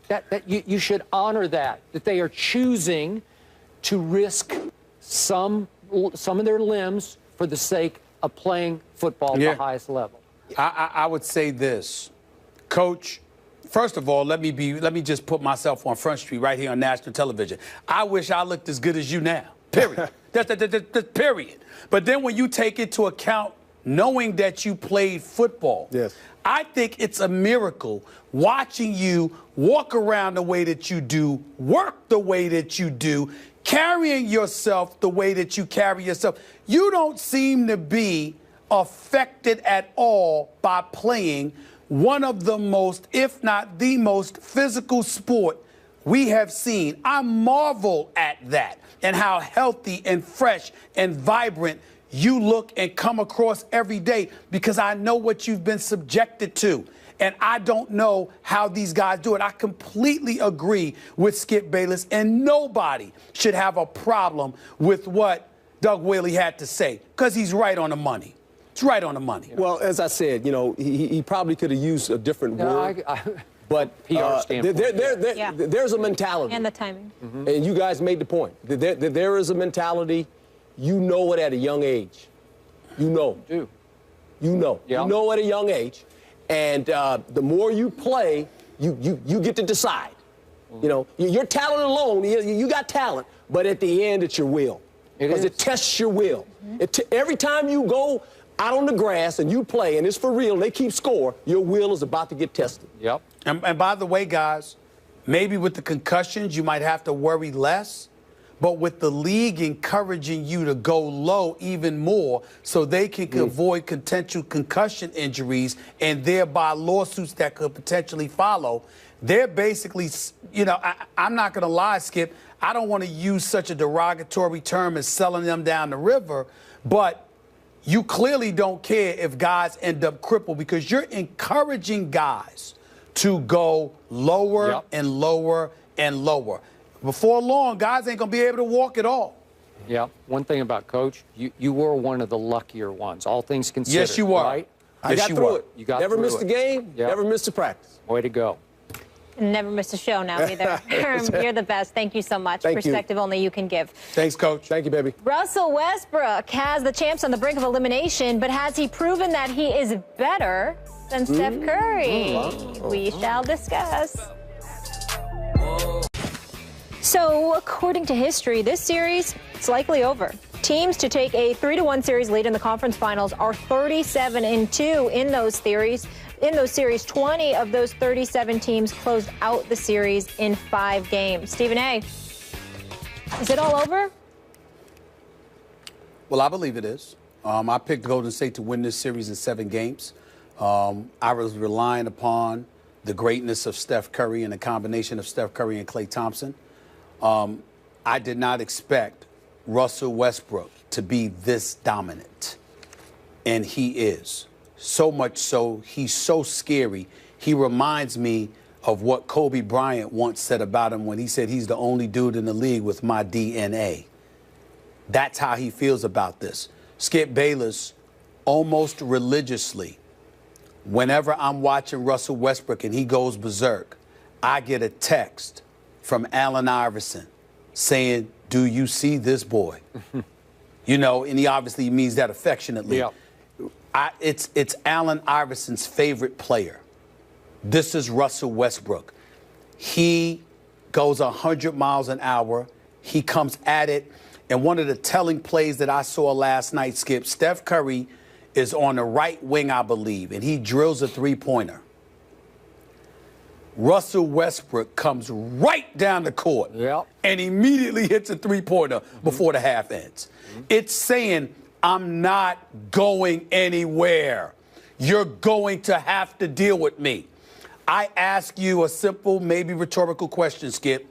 that you should honor that they are choosing to risk some of their limbs for the sake of playing football at the highest level. I would say this, Coach. First of all, let me just put myself on Front Street right here on national television. I wish I looked as good as you now. Period. That's period. But then when you take into account knowing that you played football, yes, I think it's a miracle watching you walk around the way that you do, work the way that you do, carrying yourself the way that you carry yourself. You don't seem to be affected at all by playing one of the most, if not the most, physical sport we have seen. I marvel at that and how healthy and fresh and vibrant you look and come across every day, because I know what you've been subjected to. And I don't know how these guys do it. I completely agree with Skip Bayless, and nobody should have a problem with what Doug Whaley had to say, because he's right on the money. It's right on the money. Well, as I said, you know, he probably could have used a different word. But there's a mentality. And the timing. Mm-hmm. And you guys made the point. There is a mentality. You know it at a young age. You know. You do. You know. Yeah. You know at a young age. And the more you play, you get to decide. Mm-hmm. You know, your talent alone, you got talent, but at the end, it's your will. Because it tests your will. Mm-hmm. Every time you go out on the grass and you play, and it's for real, and they keep score, your will is about to get tested. Yep. And by the way, guys, maybe with the concussions, you might have to worry less. But with the league encouraging you to go low even more so they can avoid potential concussion injuries and thereby lawsuits that could potentially follow, they're basically, you know, I'm not going to lie, Skip, I don't want to use such a derogatory term as selling them down the river, but you clearly don't care if guys end up crippled, because you're encouraging guys to go lower and lower and lower. Before long, guys ain't going to be able to walk at all. Yeah. One thing about Coach, you were one of the luckier ones, all things considered. Yes, you were. Right? I got through it. You got never through missed a game, never missed a practice. Way to go. Never missed a show now either. You're the best. Thank you so much. Thank Perspective only you can give. Thanks, Coach. Thank you, baby. Russell Westbrook has the champs on the brink of elimination, but has he proven that he is better than Steph Curry? We shall discuss. So, according to history, this series is likely over. Teams to take a 3-1 series lead in the conference finals are 37-2 in those series. In those series, 20 of those 37 teams closed out the series in 5 games. Stephen A., is it all over? Well, I believe it is. I picked Golden State to win this series in 7 games. I was relying upon the greatness of Steph Curry and the combination of Steph Curry and Klay Thompson. I did not expect Russell Westbrook to be this dominant, and he is. So much so, he's so scary. He reminds me of what Kobe Bryant once said about him when he said he's the only dude in the league with my DNA. That's how he feels about this. Skip Bayless, almost religiously, whenever I'm watching Russell Westbrook and he goes berserk, I get a text from Allen Iverson saying, "Do you see this boy?" You know, and he obviously means that affectionately. Yeah. It's Allen Iverson's favorite player. This is Russell Westbrook. He goes 100 miles an hour. He comes at it. And one of the telling plays that I saw last night, Skip, Steph Curry is on the right wing, I believe, and he drills a three-pointer. Russell Westbrook comes right down the court and immediately hits a three-pointer before the half ends. It's saying, I'm not going anywhere. You're going to have to deal with me. I ask you a simple, maybe rhetorical question, Skip.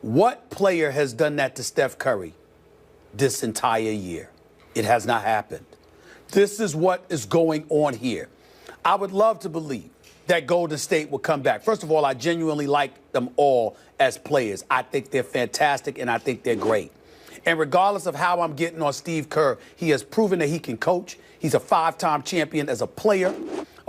What player has done that to Steph Curry this entire year? It has not happened. This is what is going on here. I would love to believe that Golden State will come back. First of all, I genuinely like them all as players. I think they're fantastic, and I think they're great. And regardless of how I'm getting on Steve Kerr, he has proven that he can coach. He's a 5-time champion as a player,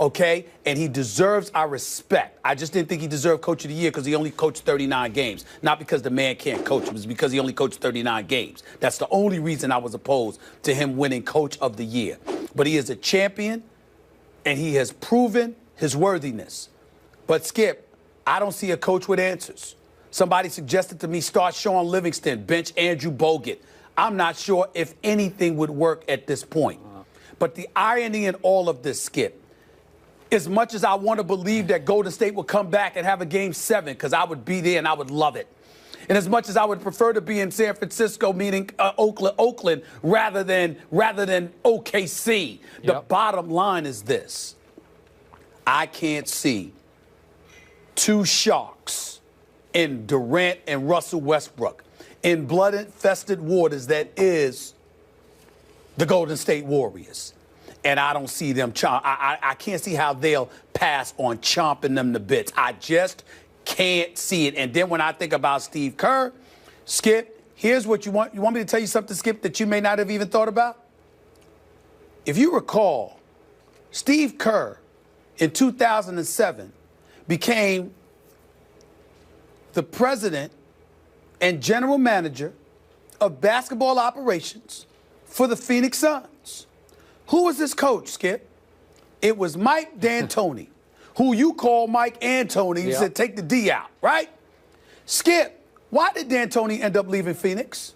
okay? And he deserves our respect. I just didn't think he deserved Coach of the Year because he only coached 39 games. Not because the man can't coach. It was because he only coached 39 games. That's the only reason I was opposed to him winning Coach of the Year. But he is a champion, and he has proven his worthiness. But, Skip, I don't see a coach with answers. Somebody suggested to me start Sean Livingston, bench Andrew Bogut. I'm not sure if anything would work at this point. But the irony in all of this, Skip, as much as I want to believe that Golden State will come back and have a Game 7, because I would be there and I would love it, and as much as I would prefer to be in San Francisco, meaning Oakland, rather than OKC, the bottom line is this. I can't see two sharks in Durant and Russell Westbrook in blood-infested waters that is the Golden State Warriors. And I don't see them I can't see how they'll pass on chomping them to bits. I just can't see it. And then when I think about Steve Kerr, Skip, here's what you want. You want me to tell you something, Skip, that you may not have even thought about? If you recall, Steve Kerr in 2007 became the president and general manager of basketball operations for the Phoenix Suns. Who was this coach, Skip? It was Mike D'Antoni, who you call Mike Antoni. You said take the D out, right? Skip, why did D'Antoni end up leaving Phoenix?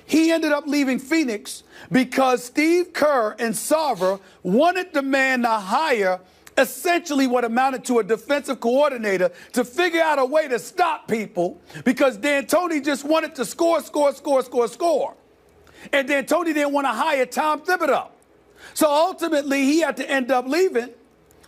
He ended up leaving Phoenix because Steve Kerr and Sarver wanted the man to hire essentially what amounted to a defensive coordinator to figure out a way to stop people because D'Antoni just wanted to score. And D'Antoni didn't want to hire Tom Thibodeau. So ultimately, he had to end up leaving,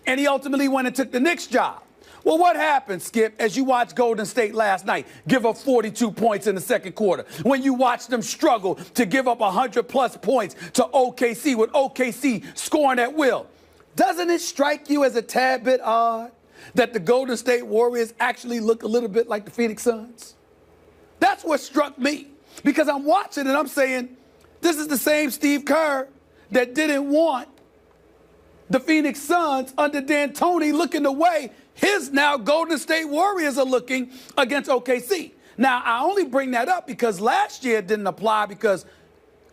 and he ultimately went and took the Knicks job. Well, what happened, Skip, as you watched Golden State last night give up 42 points in the second quarter, when you watched them struggle to give up 100-plus points to OKC, with OKC scoring at will? Doesn't it strike you as a tad bit odd that the Golden State Warriors actually look a little bit like the Phoenix Suns? That's what struck me, because I'm watching and I'm saying, this is the same Steve Kerr that didn't want the Phoenix Suns under D'Antoni looking the way his now Golden State Warriors are looking against OKC. Now, I only bring that up because last year it didn't apply because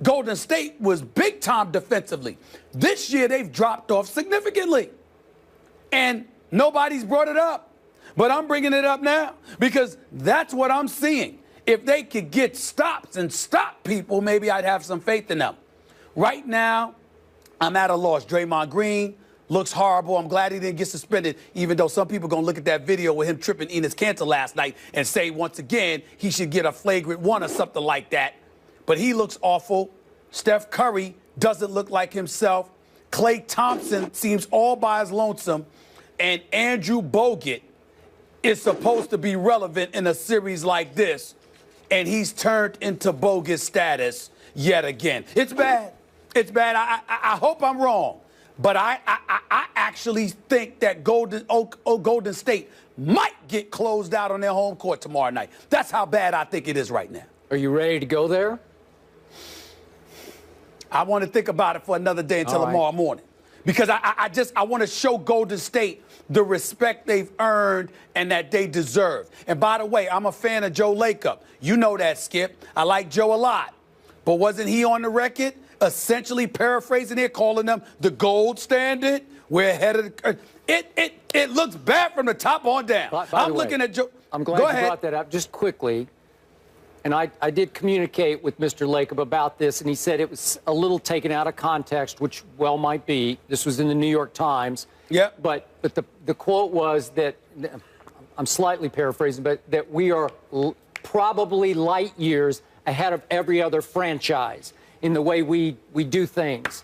Golden State was big time defensively. This year they've dropped off significantly. And nobody's brought it up. But I'm bringing it up now because that's what I'm seeing. If they could get stops and stop people, maybe I'd have some faith in them. Right now, I'm at a loss. Draymond Green looks horrible. I'm glad he didn't get suspended, even though some people are going to look at that video with him tripping Enes Kanter last night and say, once again, he should get a flagrant one or something like that. But he looks awful. Steph Curry doesn't look like himself. Klay Thompson seems all by his lonesome. And Andrew Bogut is supposed to be relevant in a series like this. And he's turned into bogus status yet again. It's bad. It's bad. I hope I'm wrong. But I actually think that Golden State might get closed out on their home court tomorrow night. That's how bad I think it is right now. Are you ready to go there? I want to think about it for another day until tomorrow morning. Because I want to show Golden State the respect they've earned and that they deserve. And by the way, I'm a fan of Joe Lacob. You know that, Skip. I like Joe a lot. But wasn't he on the record essentially paraphrasing it, calling them the gold standard? We're ahead of the... It looks bad from the top on down. I'm looking at Joe... I'm glad you brought that up. Just quickly, and I did communicate with Mr. Lacob about this, and he said it was a little taken out of context, which well might be. This was in the New York Times. Yeah. But the quote was that, I'm slightly paraphrasing, but that we are probably light years ahead of every other franchise in the way we do things.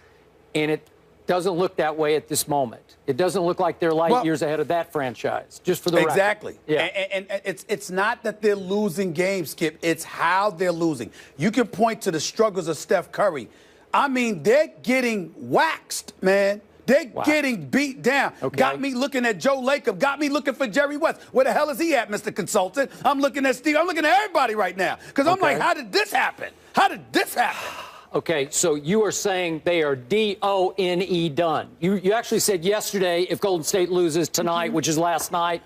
And it doesn't look that way at this moment. It doesn't look like they're light years ahead of that franchise, just for the record. Exactly. Yeah. And it's not that they're losing games, Skip. It's how they're losing. You can point to the struggles of Steph Curry. I mean, they're getting waxed, man. They're getting beat down. Okay. Got me looking at Joe Lacob. Got me looking for Jerry West. Where the hell is he at, Mr. Consultant? I'm looking at Steve. I'm looking at everybody right now. Because I'm like, how did this happen? How did this happen? Okay, so you are saying they are D-O-N-E done. You actually said yesterday if Golden State loses tonight, which is last night,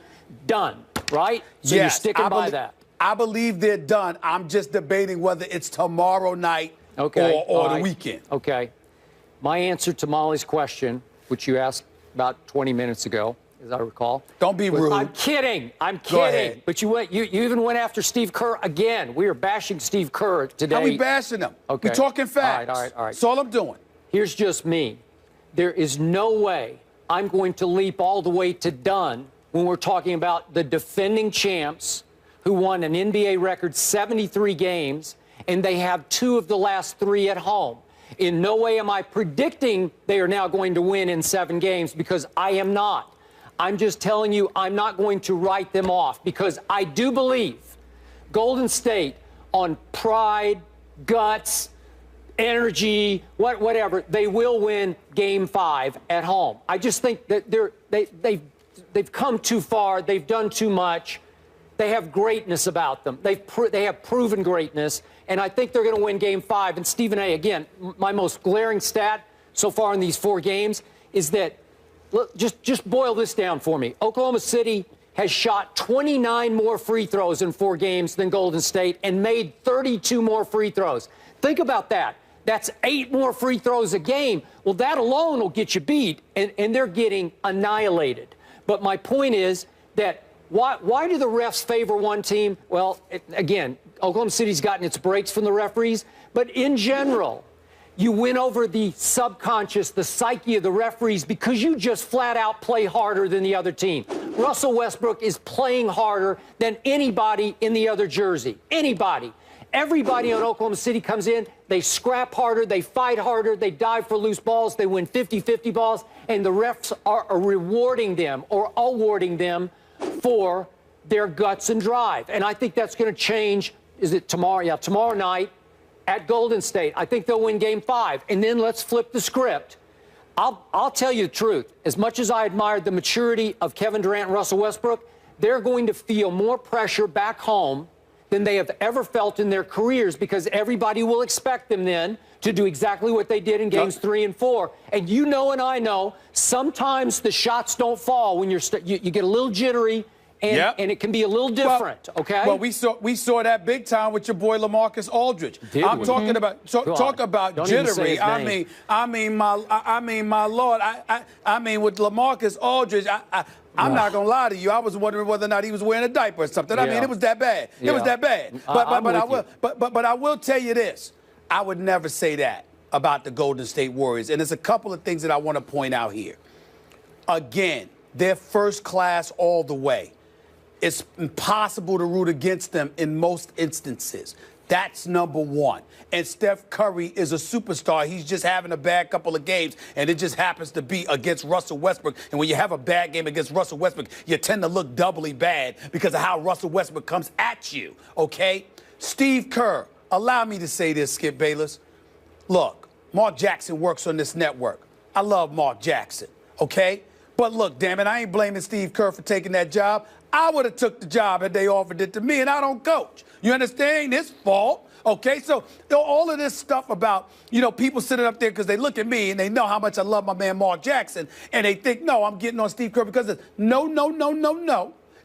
done, right? So you're sticking by that. I believe they're done. I'm just debating whether it's tomorrow night or the weekend. Okay. My answer to Molly's question, which you asked about 20 minutes ago, as I recall. Don't be rude. I'm kidding. I'm Go kidding. ahead. But you even went after Steve Kerr again. We are bashing Steve Kerr today. How we bashing him? Okay. We're talking facts. All right. That's all I'm doing. Here's just me. There is no way I'm going to leap all the way to done when we're talking about the defending champs who won an NBA record 73 games, and they have 2 of the last 3 at home. In no way am I predicting they are now going to win in 7 games, because I am not. I'm just telling you I'm not going to write them off, because I do believe Golden State, on pride, guts, energy, whatever, they will win Game 5 at home. I just think that they've come too far. They've done too much. They have greatness about them. They have proven greatness, and I think they're going to win Game 5. And Stephen A., again, my most glaring stat so far in these 4 games is that, look, just boil this down for me. Oklahoma City has shot 29 more free throws in 4 games than Golden State and made 32 more free throws. Think about that. That's 8 more free throws a game. Well, that alone will get you beat, and they're getting annihilated. But my point is that why do the refs favor one team? Well, again, Oklahoma City's gotten its breaks from the referees, but in general, you win over the subconscious, the psyche of the referees, because you just flat out play harder than the other team. Russell Westbrook is playing harder than anybody in the other jersey. Anybody. Everybody on Oklahoma City comes in, they scrap harder, they fight harder, they dive for loose balls, they win 50-50 balls, and the refs are rewarding them or awarding them for their guts and drive. And I think that's going to change. Is it tomorrow? Yeah, tomorrow night at Golden State. I think they'll win Game 5. And then let's flip the script. I'll tell you the truth. As much as I admired the maturity of Kevin Durant and Russell Westbrook, they're going to feel more pressure back home than they have ever felt in their careers, because everybody will expect them then to do exactly what they did in Games 3 and 4. And you know, and I know, sometimes the shots don't fall when you get a little jittery, and it can be a little different. Well, we saw that big time with your boy LaMarcus Aldridge. I'm talking about talk about jittery. I mean, my Lord. I mean, with LaMarcus Aldridge, I'm not gonna lie to you. I was wondering whether or not he was wearing a diaper or something. I mean, it was that bad. It was that bad. But I will tell you this. I would never say that about the Golden State Warriors. And there's a couple of things that I want to point out here. Again, they're first class all the way. It's impossible to root against them in most instances. That's number one. And Steph Curry is a superstar. He's just having a bad couple of games, and it just happens to be against Russell Westbrook. And when you have a bad game against Russell Westbrook, you tend to look doubly bad because of how Russell Westbrook comes at you, okay? Steve Kerr, allow me to say this, Skip Bayless. Look, Mark Jackson works on this network. I love Mark Jackson, okay? But look, damn it, I ain't blaming Steve Kerr for taking that job. I would have took the job had they offered it to me, and I don't coach. You understand? Ain't his fault. Okay, so all of this stuff about, people sitting up there because they look at me and they know how much I love my man Mark Jackson, and they think, no, I'm getting on Steve Kerr because of no.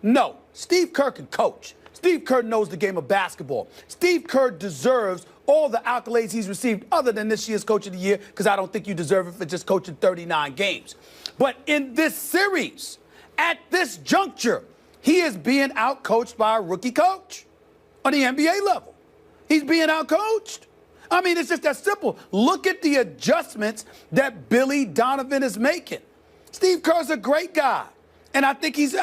No, Steve Kerr can coach. Steve Kerr knows the game of basketball. Steve Kerr deserves all the accolades he's received other than this year's Coach of the Year, because I don't think you deserve it for just coaching 39 games. But in this series, at this juncture, he is being outcoached by a rookie coach on the NBA level. He's being outcoached. I mean, it's just that simple. Look at the adjustments that Billy Donovan is making. Steve Kerr's a great guy, and I think he's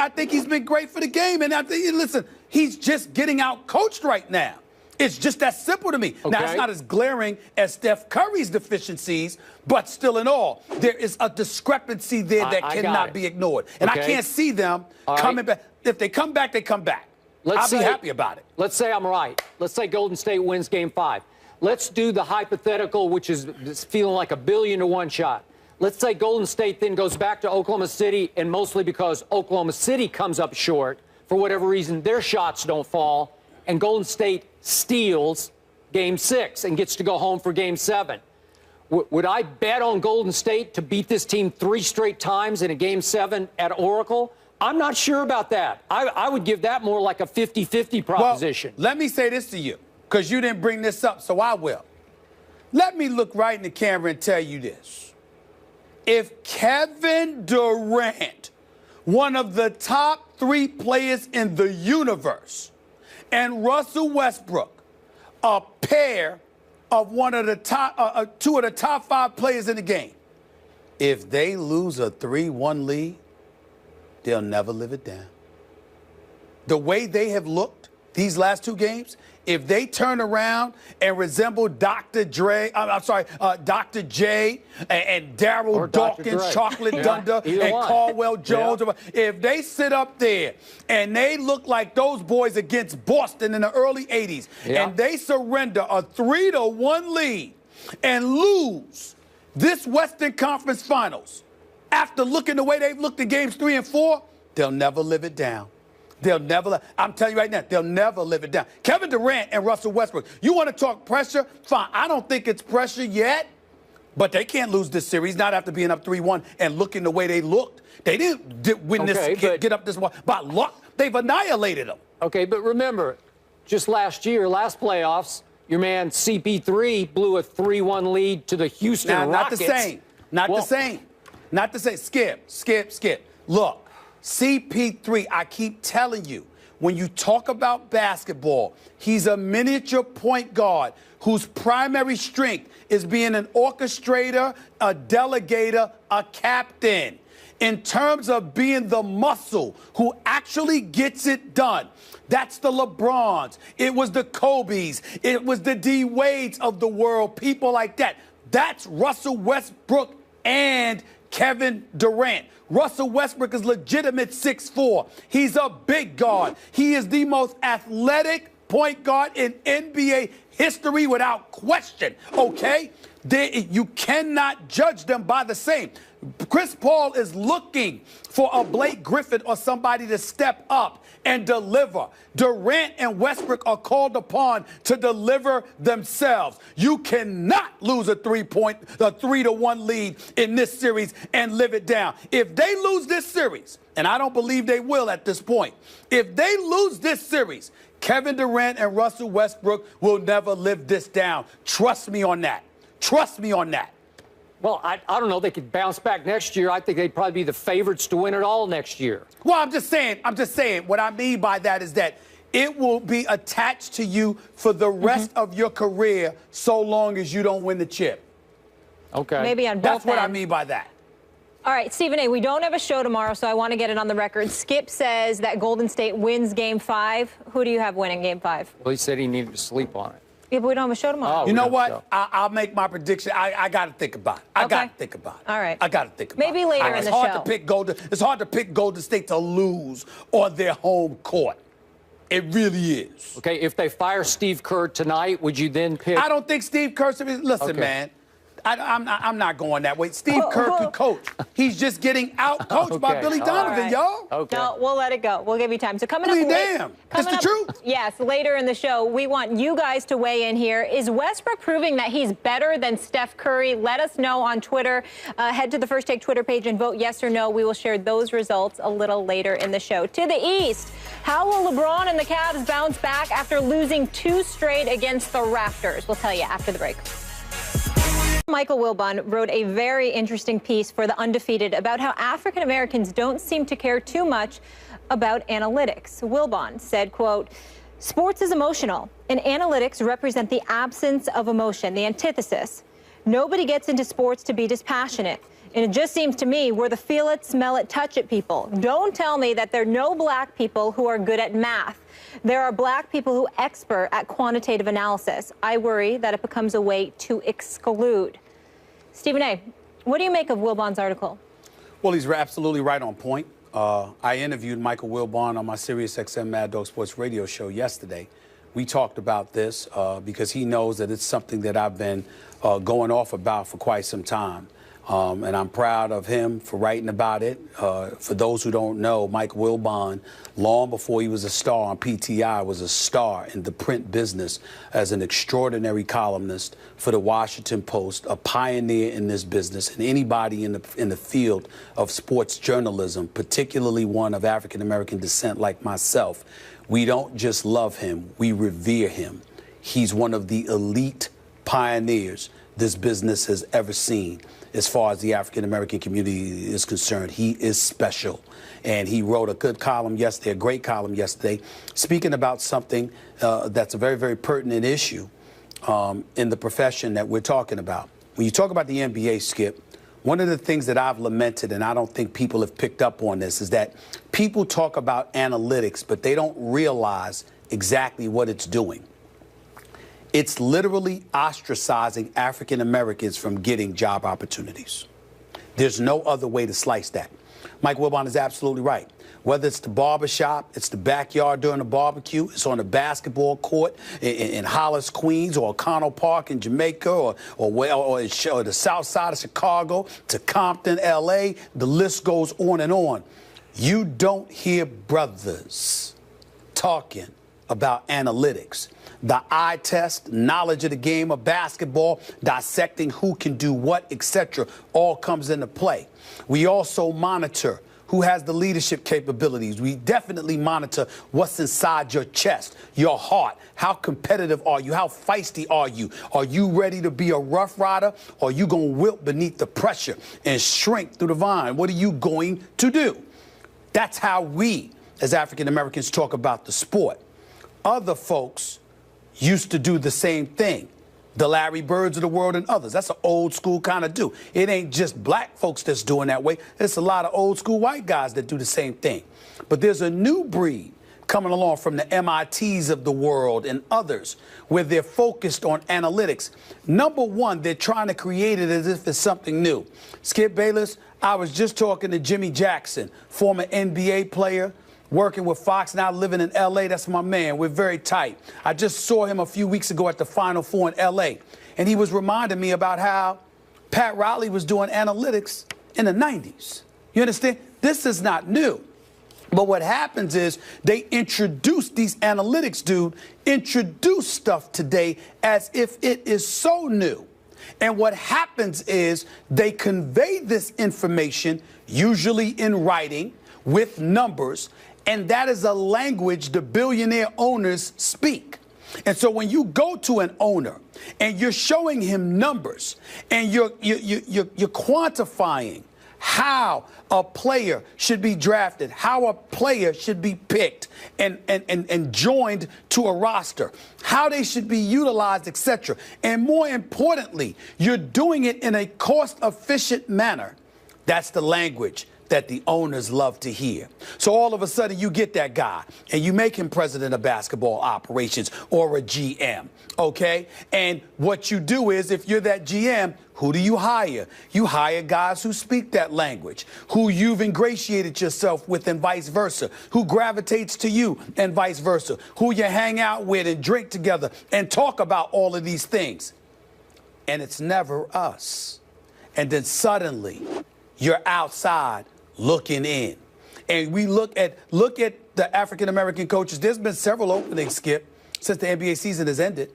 been great for the game. And listen, he's just getting outcoached right now. It's just that simple to me. Okay. Now, it's not as glaring as Steph Curry's deficiencies, but still in all, there is a discrepancy there that cannot be ignored. And I can't see them coming back. If they come back, they come back. I'll be happy about it. Let's say I'm right. Let's say Golden State wins Game 5. Let's do the hypothetical, which is feeling like a 1,000,000,000 to 1 shot. let's say Golden State then goes back to Oklahoma City, and mostly because Oklahoma City comes up short, for whatever reason, their shots don't fall, and Golden State steals Game 6 and gets to go home for Game 7. Would I bet on Golden State to beat this team 3 straight times in a Game 7 at Oracle? I'm not sure about that. I would give that more like a 50-50 proposition. Well, let me say this to you, because you didn't bring this up, so I will. Let me look right in the camera and tell you this. If Kevin Durant, one of the top 3 players in the universe, and Russell Westbrook, a pair of one of the top, 2 of the top 5 players in the game, if they lose a 3-1 lead, they'll never live it down. The way they have looked these last 2 games, if they turn around and resemble Dr. J and Daryl Dawkins, Chocolate Thunder, and Caldwell Jones, if they sit up there and they look like those boys against Boston in the early 80s, and they surrender a 3-1 lead and lose this Western Conference Finals, after looking the way they've looked at games 3 and 4, they'll never live it down. They'll never, I'm telling you right now, they'll never live it down. Kevin Durant and Russell Westbrook, you want to talk pressure? Fine. I don't think it's pressure yet, but they can't lose this series, not after being up 3-1 and looking the way they looked. They didn't win get up this one by luck. They've annihilated them. Okay, but remember, just last playoffs, your man CP3 blew a 3-1 lead to the Houston Rockets. Not the same. Not the same. Not the same. Skip. Look. CP3, I keep telling you, when you talk about basketball, he's a miniature point guard whose primary strength is being an orchestrator, a delegator, a captain. In terms of being the muscle who actually gets it done, that's the LeBrons. It was the Kobes. It was the D Wades of the world, people like that. That's Russell Westbrook and Kevin Durant. Russell Westbrook is legitimate 6'4". He's a big guard. He is the most athletic point guard in NBA history without question, okay? You cannot judge them by the same. Chris Paul is looking for a Blake Griffin or somebody to step up and deliver. Durant and Westbrook are called upon to deliver themselves. You cannot lose a 3-1 lead in this series and live it down. If they lose this series, and I don't believe they will at this point, if they lose this series, Kevin Durant and Russell Westbrook will never live this down. Trust me on that. Trust me on that. Well, I don't know. They could bounce back next year. I think they'd probably be the favorites to win it all next year. Well, I'm just saying. What I mean by that is that it will be attached to you for the rest of your career so long as you don't win the chip. Okay. Maybe on both That's what I ends. mean by that. All right, Stephen A., we don't have a show tomorrow, so I want to get it on the record. Skip says that Golden State wins Game 5. Who do you have winning Game 5? Well, he said he needed to sleep on it. Yeah, but we don't have a show tomorrow. Oh, You know what? I'll make my prediction. I got to think about it. I got to think about it. All right. I got to think about it. Maybe later in the show. It's hard to pick Golden State to lose on their home court. It really is. Okay, if they fire Steve Kerr tonight, would you then pick? I don't think Steve Kerr. Listen, man. I'm not going that way. Steve Kerr could coach. He's just getting out-coached by Billy Donovan, y'all. Okay. No, we'll let it go. We'll give you time. So coming Billy, up... damn. It's the truth. Yes, later in the show, we want you guys to weigh in here. Is Westbrook proving that he's better than Steph Curry? Let us know on Twitter. Head to the First Take Twitter page and vote yes or no. We will share those results a little later in the show. To the East, how will LeBron and the Cavs bounce back after losing 2 straight against the Raptors? We'll tell you after the break. Michael Wilbon wrote a very interesting piece for The Undefeated about how African Americans don't seem to care too much about analytics. Wilbon said, quote, "Sports is emotional, and analytics represent the absence of emotion, the antithesis. Nobody gets into sports to be dispassionate. And it just seems to me we're the feel it, smell it, touch it people. Don't tell me that there are no black people who are good at math. There are black people who are expert at quantitative analysis. I worry that it becomes a way to exclude." Stephen A., what do you make of Wilbon's article? Well, he's absolutely right on point. I interviewed Michael Wilbon on my SiriusXM Mad Dog Sports radio show yesterday. We talked about this because he knows that it's something that I've been going off about for quite some time. And I'm proud of him for writing about it. For those who don't know, Mike Wilbon, long before he was a star on PTI, was a star in the print business as an extraordinary columnist for the Washington Post, a pioneer in this business. And anybody in the field of sports journalism, particularly one of African-American descent like myself, we don't just love him, we revere him. He's one of the elite pioneers this business has ever seen. As far as the African-American community is concerned, he is special. And he wrote a good column yesterday, a great column yesterday, speaking about something that's a very, very pertinent issue in the profession that we're talking about. When you talk about the NBA, Skip, one of the things that I've lamented, and I don't think people have picked up on this, is that people talk about analytics, but they don't realize exactly what it's doing. It's literally ostracizing African Americans from getting job opportunities. There's no other way to slice that. Mike Wilbon is absolutely right. Whether it's the barbershop, it's the backyard during the barbecue, it's on the basketball court in Hollis, Queens, or O'Connell Park in Jamaica, or the south side of Chicago, to Compton, L.A., the list goes on and on. You don't hear brothers talking about analytics. The eye test, knowledge of the game of basketball, dissecting who can do what, etc., all comes into play. We also monitor who has the leadership capabilities. We definitely monitor what's inside your chest, your heart. How competitive are you? How feisty are you? Are you ready to be a rough rider, or are you going to wilt beneath the pressure and shrink through the vine? What are you going to do? That's how we, as African Americans, talk about the sport. Other folks used to do the same thing. The Larry Birds of the world and others. That's an old school kind of do. It ain't just black folks that's doing that way. It's a lot of old school white guys that do the same thing. But there's a new breed coming along from the MITs of the world and others where they're focused on analytics. Number one, they're trying to create it as if it's something new. Skip Bayless, I was just talking to Jimmy Jackson, former NBA player, working with Fox, now living in L.A. That's my man. We're very tight. I just saw him a few weeks ago at the Final Four in L.A., and he was reminding me about how Pat Riley was doing analytics in the 90s. You understand? This is not new. But what happens is they introduce these analytics, dude, introduce stuff today as if it is so new. And what happens is they convey this information, usually in writing, with numbers, and that is a language the billionaire owners speak. And so when you go to an owner and you're showing him numbers and you're quantifying how a player should be drafted, how a player should be picked and joined to a roster, how they should be utilized, etc. And more importantly, you're doing it in a cost-efficient manner. That's the language that the owners love to hear. So all of a sudden you get that guy and you make him president of basketball operations or a GM, okay? And what you do is, if you're that GM, who do you hire? You hire guys who speak that language, who you've ingratiated yourself with and vice versa, who gravitates to you and vice versa, who you hang out with and drink together and talk about all of these things. And it's never us. And then suddenly you're outside looking in. And we look at the African-American coaches. There's been several openings, Skip, since the NBA season has ended.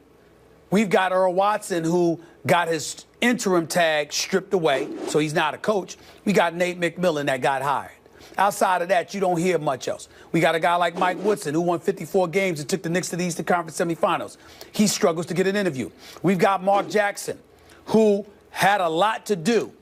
We've got Earl Watson, who got his interim tag stripped away, so he's not a coach. We got Nate McMillan that got hired. Outside of that, you don't hear much else. We got a guy like Mike Woodson, who won 54 games and took the Knicks to the Eastern Conference semifinals. He struggles to get an interview. We've got Mark Jackson, who had a lot to do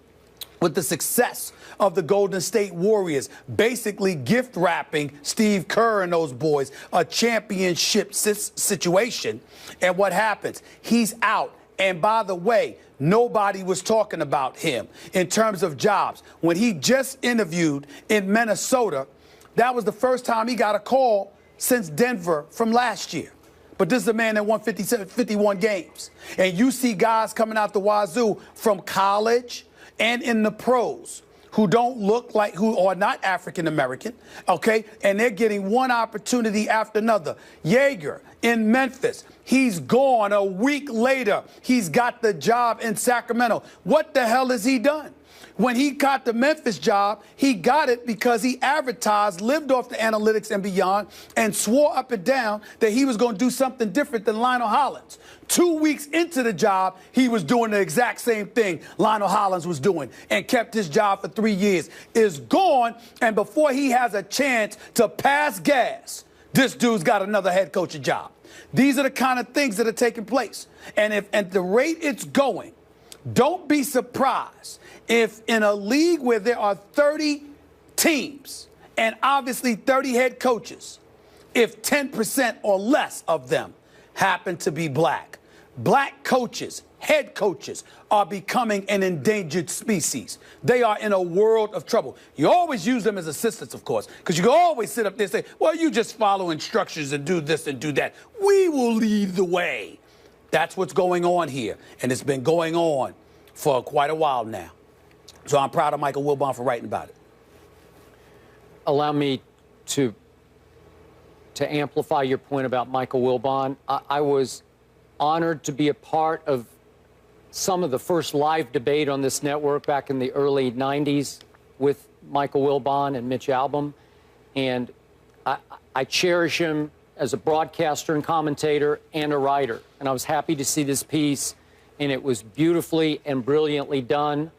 with the success of the Golden State Warriors, basically gift wrapping Steve Kerr and those boys a championship situation. And what happens? He's out. And by the way, nobody was talking about him in terms of jobs. When he just interviewed in Minnesota, that was the first time he got a call since Denver from last year. But this is a man that won 51 games. And you see guys coming out the wazoo from college and in the pros who don't look like, who are not African American, okay? And they're getting one opportunity after another. Yeager in Memphis, he's gone. A week later, he's got the job in Sacramento. What the hell has he done? When he got the Memphis job, he got it because he advertised, lived off the analytics and beyond, and swore up and down that he was going to do something different than Lionel Hollins. 2 weeks into the job, he was doing the exact same thing Lionel Hollins was doing and kept his job for 3 years. Is gone, and before he has a chance to pass gas, this dude's got another head coaching job. These are the kind of things that are taking place. And if at the rate it's going, don't be surprised if in a league where there are 30 teams and obviously 30 head coaches, if 10% or less of them happen to be black. Black coaches, head coaches, are becoming an endangered species. They are in a world of trouble. You always use them as assistants, of course, because you can always sit up there and say, well, you just follow instructions and do this and do that. We will lead the way. That's what's going on here, and it's been going on for quite a while now. So I'm proud of Michael Wilbon for writing about it. Allow me to amplify your point about Michael Wilbon. I was honored to be a part of some of the first live debate on this network back in the early 90s with Michael Wilbon and Mitch Albom. And I cherish him as a broadcaster and commentator and a writer. And I was happy to see this piece, and it was beautifully and brilliantly done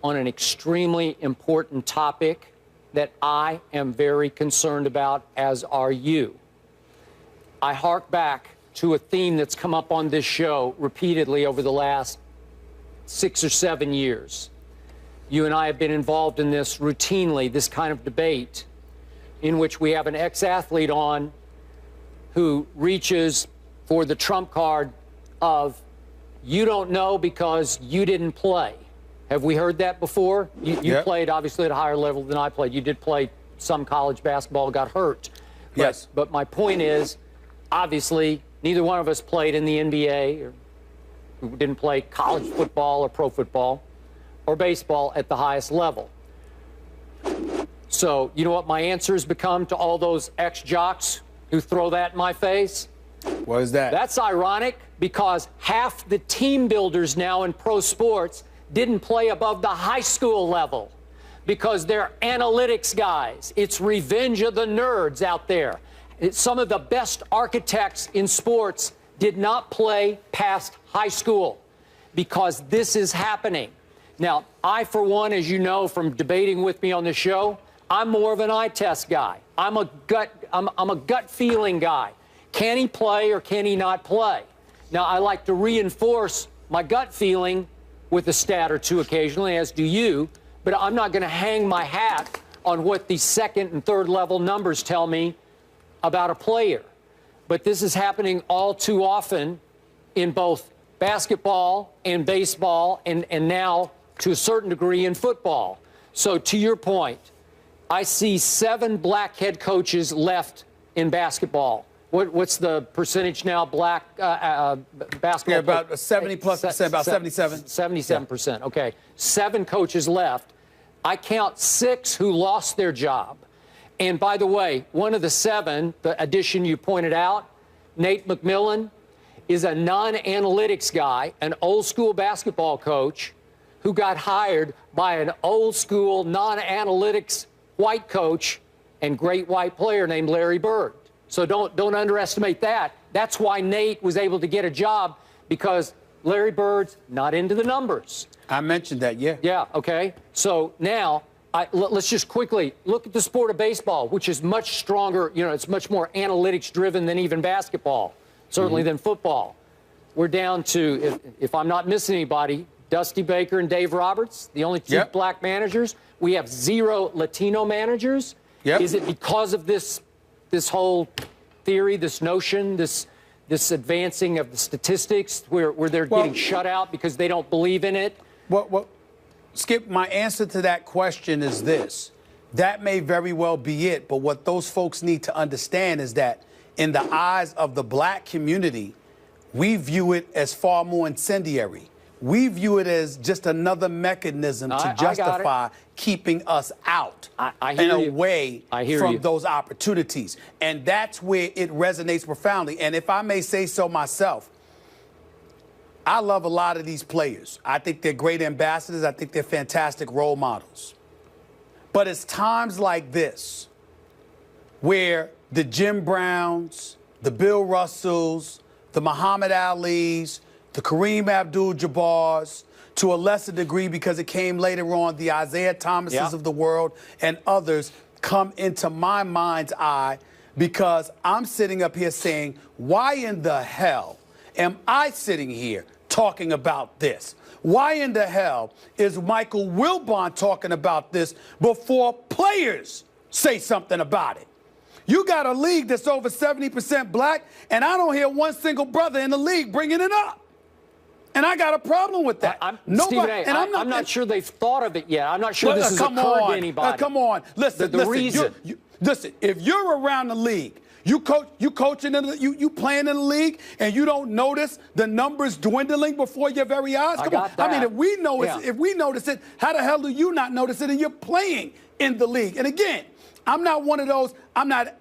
on an extremely important topic that I am very concerned about, as are you. I hark back to a theme that's come up on this show repeatedly over the last 6 or 7 years. You and I have been involved in this routinely, this kind of debate, in which we have an ex-athlete on who reaches for the trump card of, you don't know because you didn't play. Have we heard that before? You played, obviously, at a higher level than I played. You did play some college basketball, got hurt. Yes. But my point is, obviously, neither one of us played in the NBA, or we didn't play college football or pro football or baseball at the highest level. So, you know what my answer has become to all those ex-jocks who throw that in my face? What is that? That's ironic, because half the team builders now in pro sports didn't play above the high school level because they're analytics guys. It's revenge of the nerds out there. Some of the best architects in sports did not play past high school because this is happening. Now, I, for one, as you know from debating with me on the show, I'm more of an eye test guy. I'm a gut feeling guy. Can he play or can he not play? Now, I like to reinforce my gut feeling with a stat or two occasionally, as do you, but I'm not going to hang my hat on what the second and third level numbers tell me about a player. But this is happening all too often in both basketball and baseball, and now, to a certain degree, in football. So to your point, I see 7 black head coaches left in basketball. What's the percentage now, black basketball? Yeah, about 70+%, about 77. 77%, okay. 7 coaches left. I count 6 who lost their job. And by the way, one of the 7, the addition you pointed out, Nate McMillan, is a non-analytics guy, an old-school basketball coach who got hired by an old-school non-analytics white coach and great white player named Larry Bird. So don't underestimate that. That's why Nate was able to get a job, because Larry Bird's not into the numbers. I mentioned that, yeah. Yeah, okay. So now, let's just quickly look at the sport of baseball, which is much stronger, you know, it's much more analytics-driven than even basketball, certainly than football. We're down to, if I'm not missing anybody, Dusty Baker and Dave Roberts, the only 2 black managers. We have 0 Latino managers. Is it because of this whole theory, this notion, this advancing of the statistics where they're getting shut out because they don't believe in it? Well, Skip, my answer to that question is this. That may very well be it, but what those folks need to understand is that in the eyes of the black community, we view it as far more incendiary. We view it as just another mechanism to justify keeping us out and away from those opportunities. And that's where it resonates profoundly. And if I may say so myself, I love a lot of these players. I think they're great ambassadors. I think they're fantastic role models. But it's times like this where the Jim Browns, the Bill Russells, the Muhammad Alis, the Kareem Abdul-Jabbars, to a lesser degree because it came later on, the Isaiah Thomases of the world and others come into my mind's eye because I'm sitting up here saying, why in the hell am I sitting here talking about this? Why in the hell is Michael Wilbon talking about this before players say something about it? You got a league that's over 70% black, and I don't hear one single brother in the league bringing it up. And I got a problem with that. I'm not sure they've thought of it yet. I'm not sure this has occurred to anybody. Come on. Listen, listen, if you're around the league, you coaching in you playing in the league, and you don't notice the numbers dwindling before your very eyes. Come on. I mean, if we notice it, how the hell do you not notice it? And you're playing in the league. And again, I'm not one of those. I'm not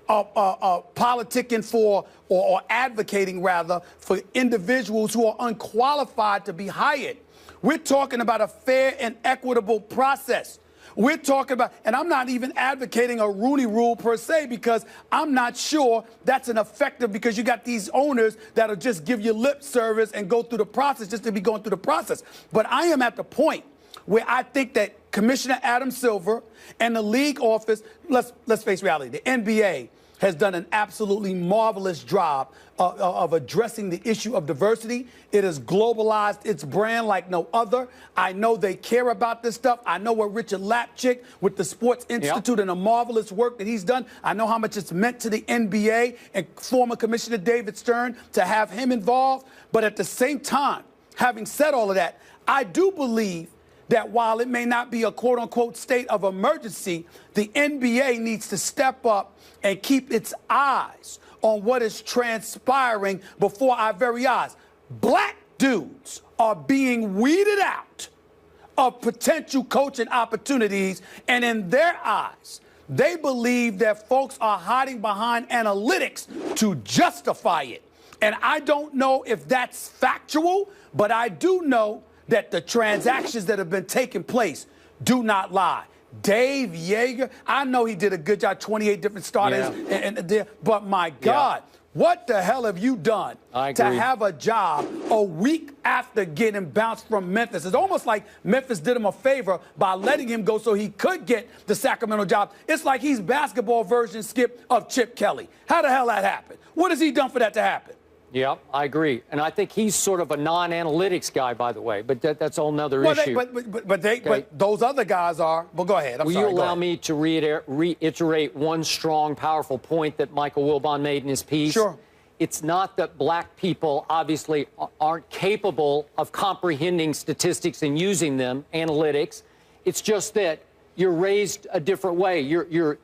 politicking for or advocating rather for individuals who are unqualified to be hired. We're talking about a fair and equitable process. We're talking about, and I'm not even advocating a Rooney Rule per se, because I'm not sure that's an effective, because you got these owners that'll just give you lip service and go through the process just to be going through the process. But I am at the point where I think that Commissioner Adam Silver and the league office, let's face reality, the NBA has done an absolutely marvelous job of addressing the issue of diversity. It has globalized its brand like no other. I know they care about this stuff. I know what Richard Lapchick with the Sports Institute and the marvelous work that he's done. I know how much it's meant to the NBA and former Commissioner David Stern to have him involved. But at the same time, having said all of that, I do believe that while it may not be a quote-unquote state of emergency, the NBA needs to step up and keep its eyes on what is transpiring before our very eyes. Black dudes are being weeded out of potential coaching opportunities, and in their eyes, they believe that folks are hiding behind analytics to justify it. And I don't know if that's factual, but I do know that the transactions that have been taking place do not lie. Dave Yeager, I know he did a good job, 28 different starters, but my God, what the hell have you done to have a job a week after getting bounced from Memphis? It's almost like Memphis did him a favor by letting him go so he could get the Sacramento job. It's like he's basketball version, Skip, of Chip Kelly. How the hell that happened? What has he done for that to happen? Yeah, I agree. And I think he's sort of a non-analytics guy, by the way, but that's a whole nother issue. But those other guys are. Well, go ahead. Will you allow me to reiterate one strong, powerful point that Michael Wilbon made in his piece? Sure. It's not that black people obviously aren't capable of comprehending statistics and using them, analytics. It's just that you're raised a different way. You're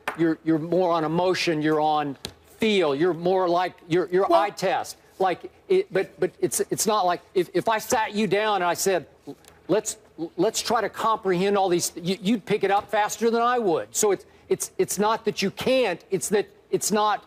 more on emotion. You're on feel. You're more like your eye test. Like, but it's not like if I sat you down and I said, let's try to comprehend all these, you'd pick it up faster than I would. So it's not that you can't. It's that it's not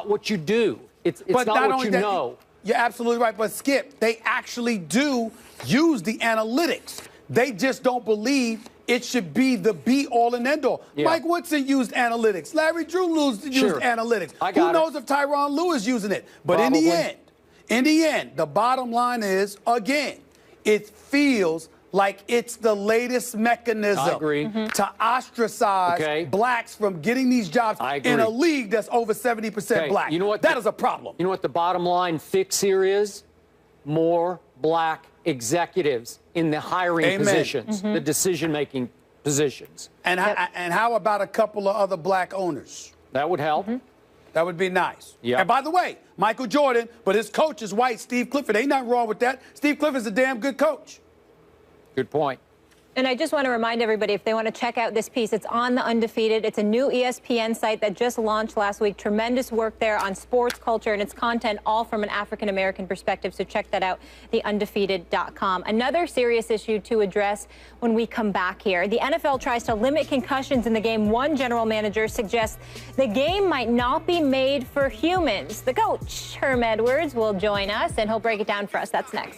what you do. It's not what you know. You're absolutely right. But Skip, they actually do use the analytics. They just don't believe it should be the be-all and end-all. Yeah. Mike Woodson used analytics. Larry Drew used analytics. Who knows if Tyronn Lue is using it? But Probably. in the end, the bottom line is, again, it feels like it's the latest mechanism to ostracize blacks from getting these jobs in a league that's over 70% black. You know what? That is a problem. You know what the bottom line fix here is? More black executives in the hiring positions, the decision-making positions. And how about a couple of other black owners? That would help. That would be nice. Yeah. And by the way, Michael Jordan, but his coach is white, Steve Clifford. Ain't nothing wrong with that. Steve Clifford's a damn good coach. Good point. And I just want to remind everybody, if they want to check out this piece, it's on The Undefeated. It's a new ESPN site that just launched last week. Tremendous work there on sports culture and its content, all from an African-American perspective. So check that out, theundefeated.com. Another serious issue to address when we come back here. The NFL tries to limit concussions in the game. One general manager suggests the game might not be made for humans. The coach, Herm Edwards, will join us, and he'll break it down for us. That's next.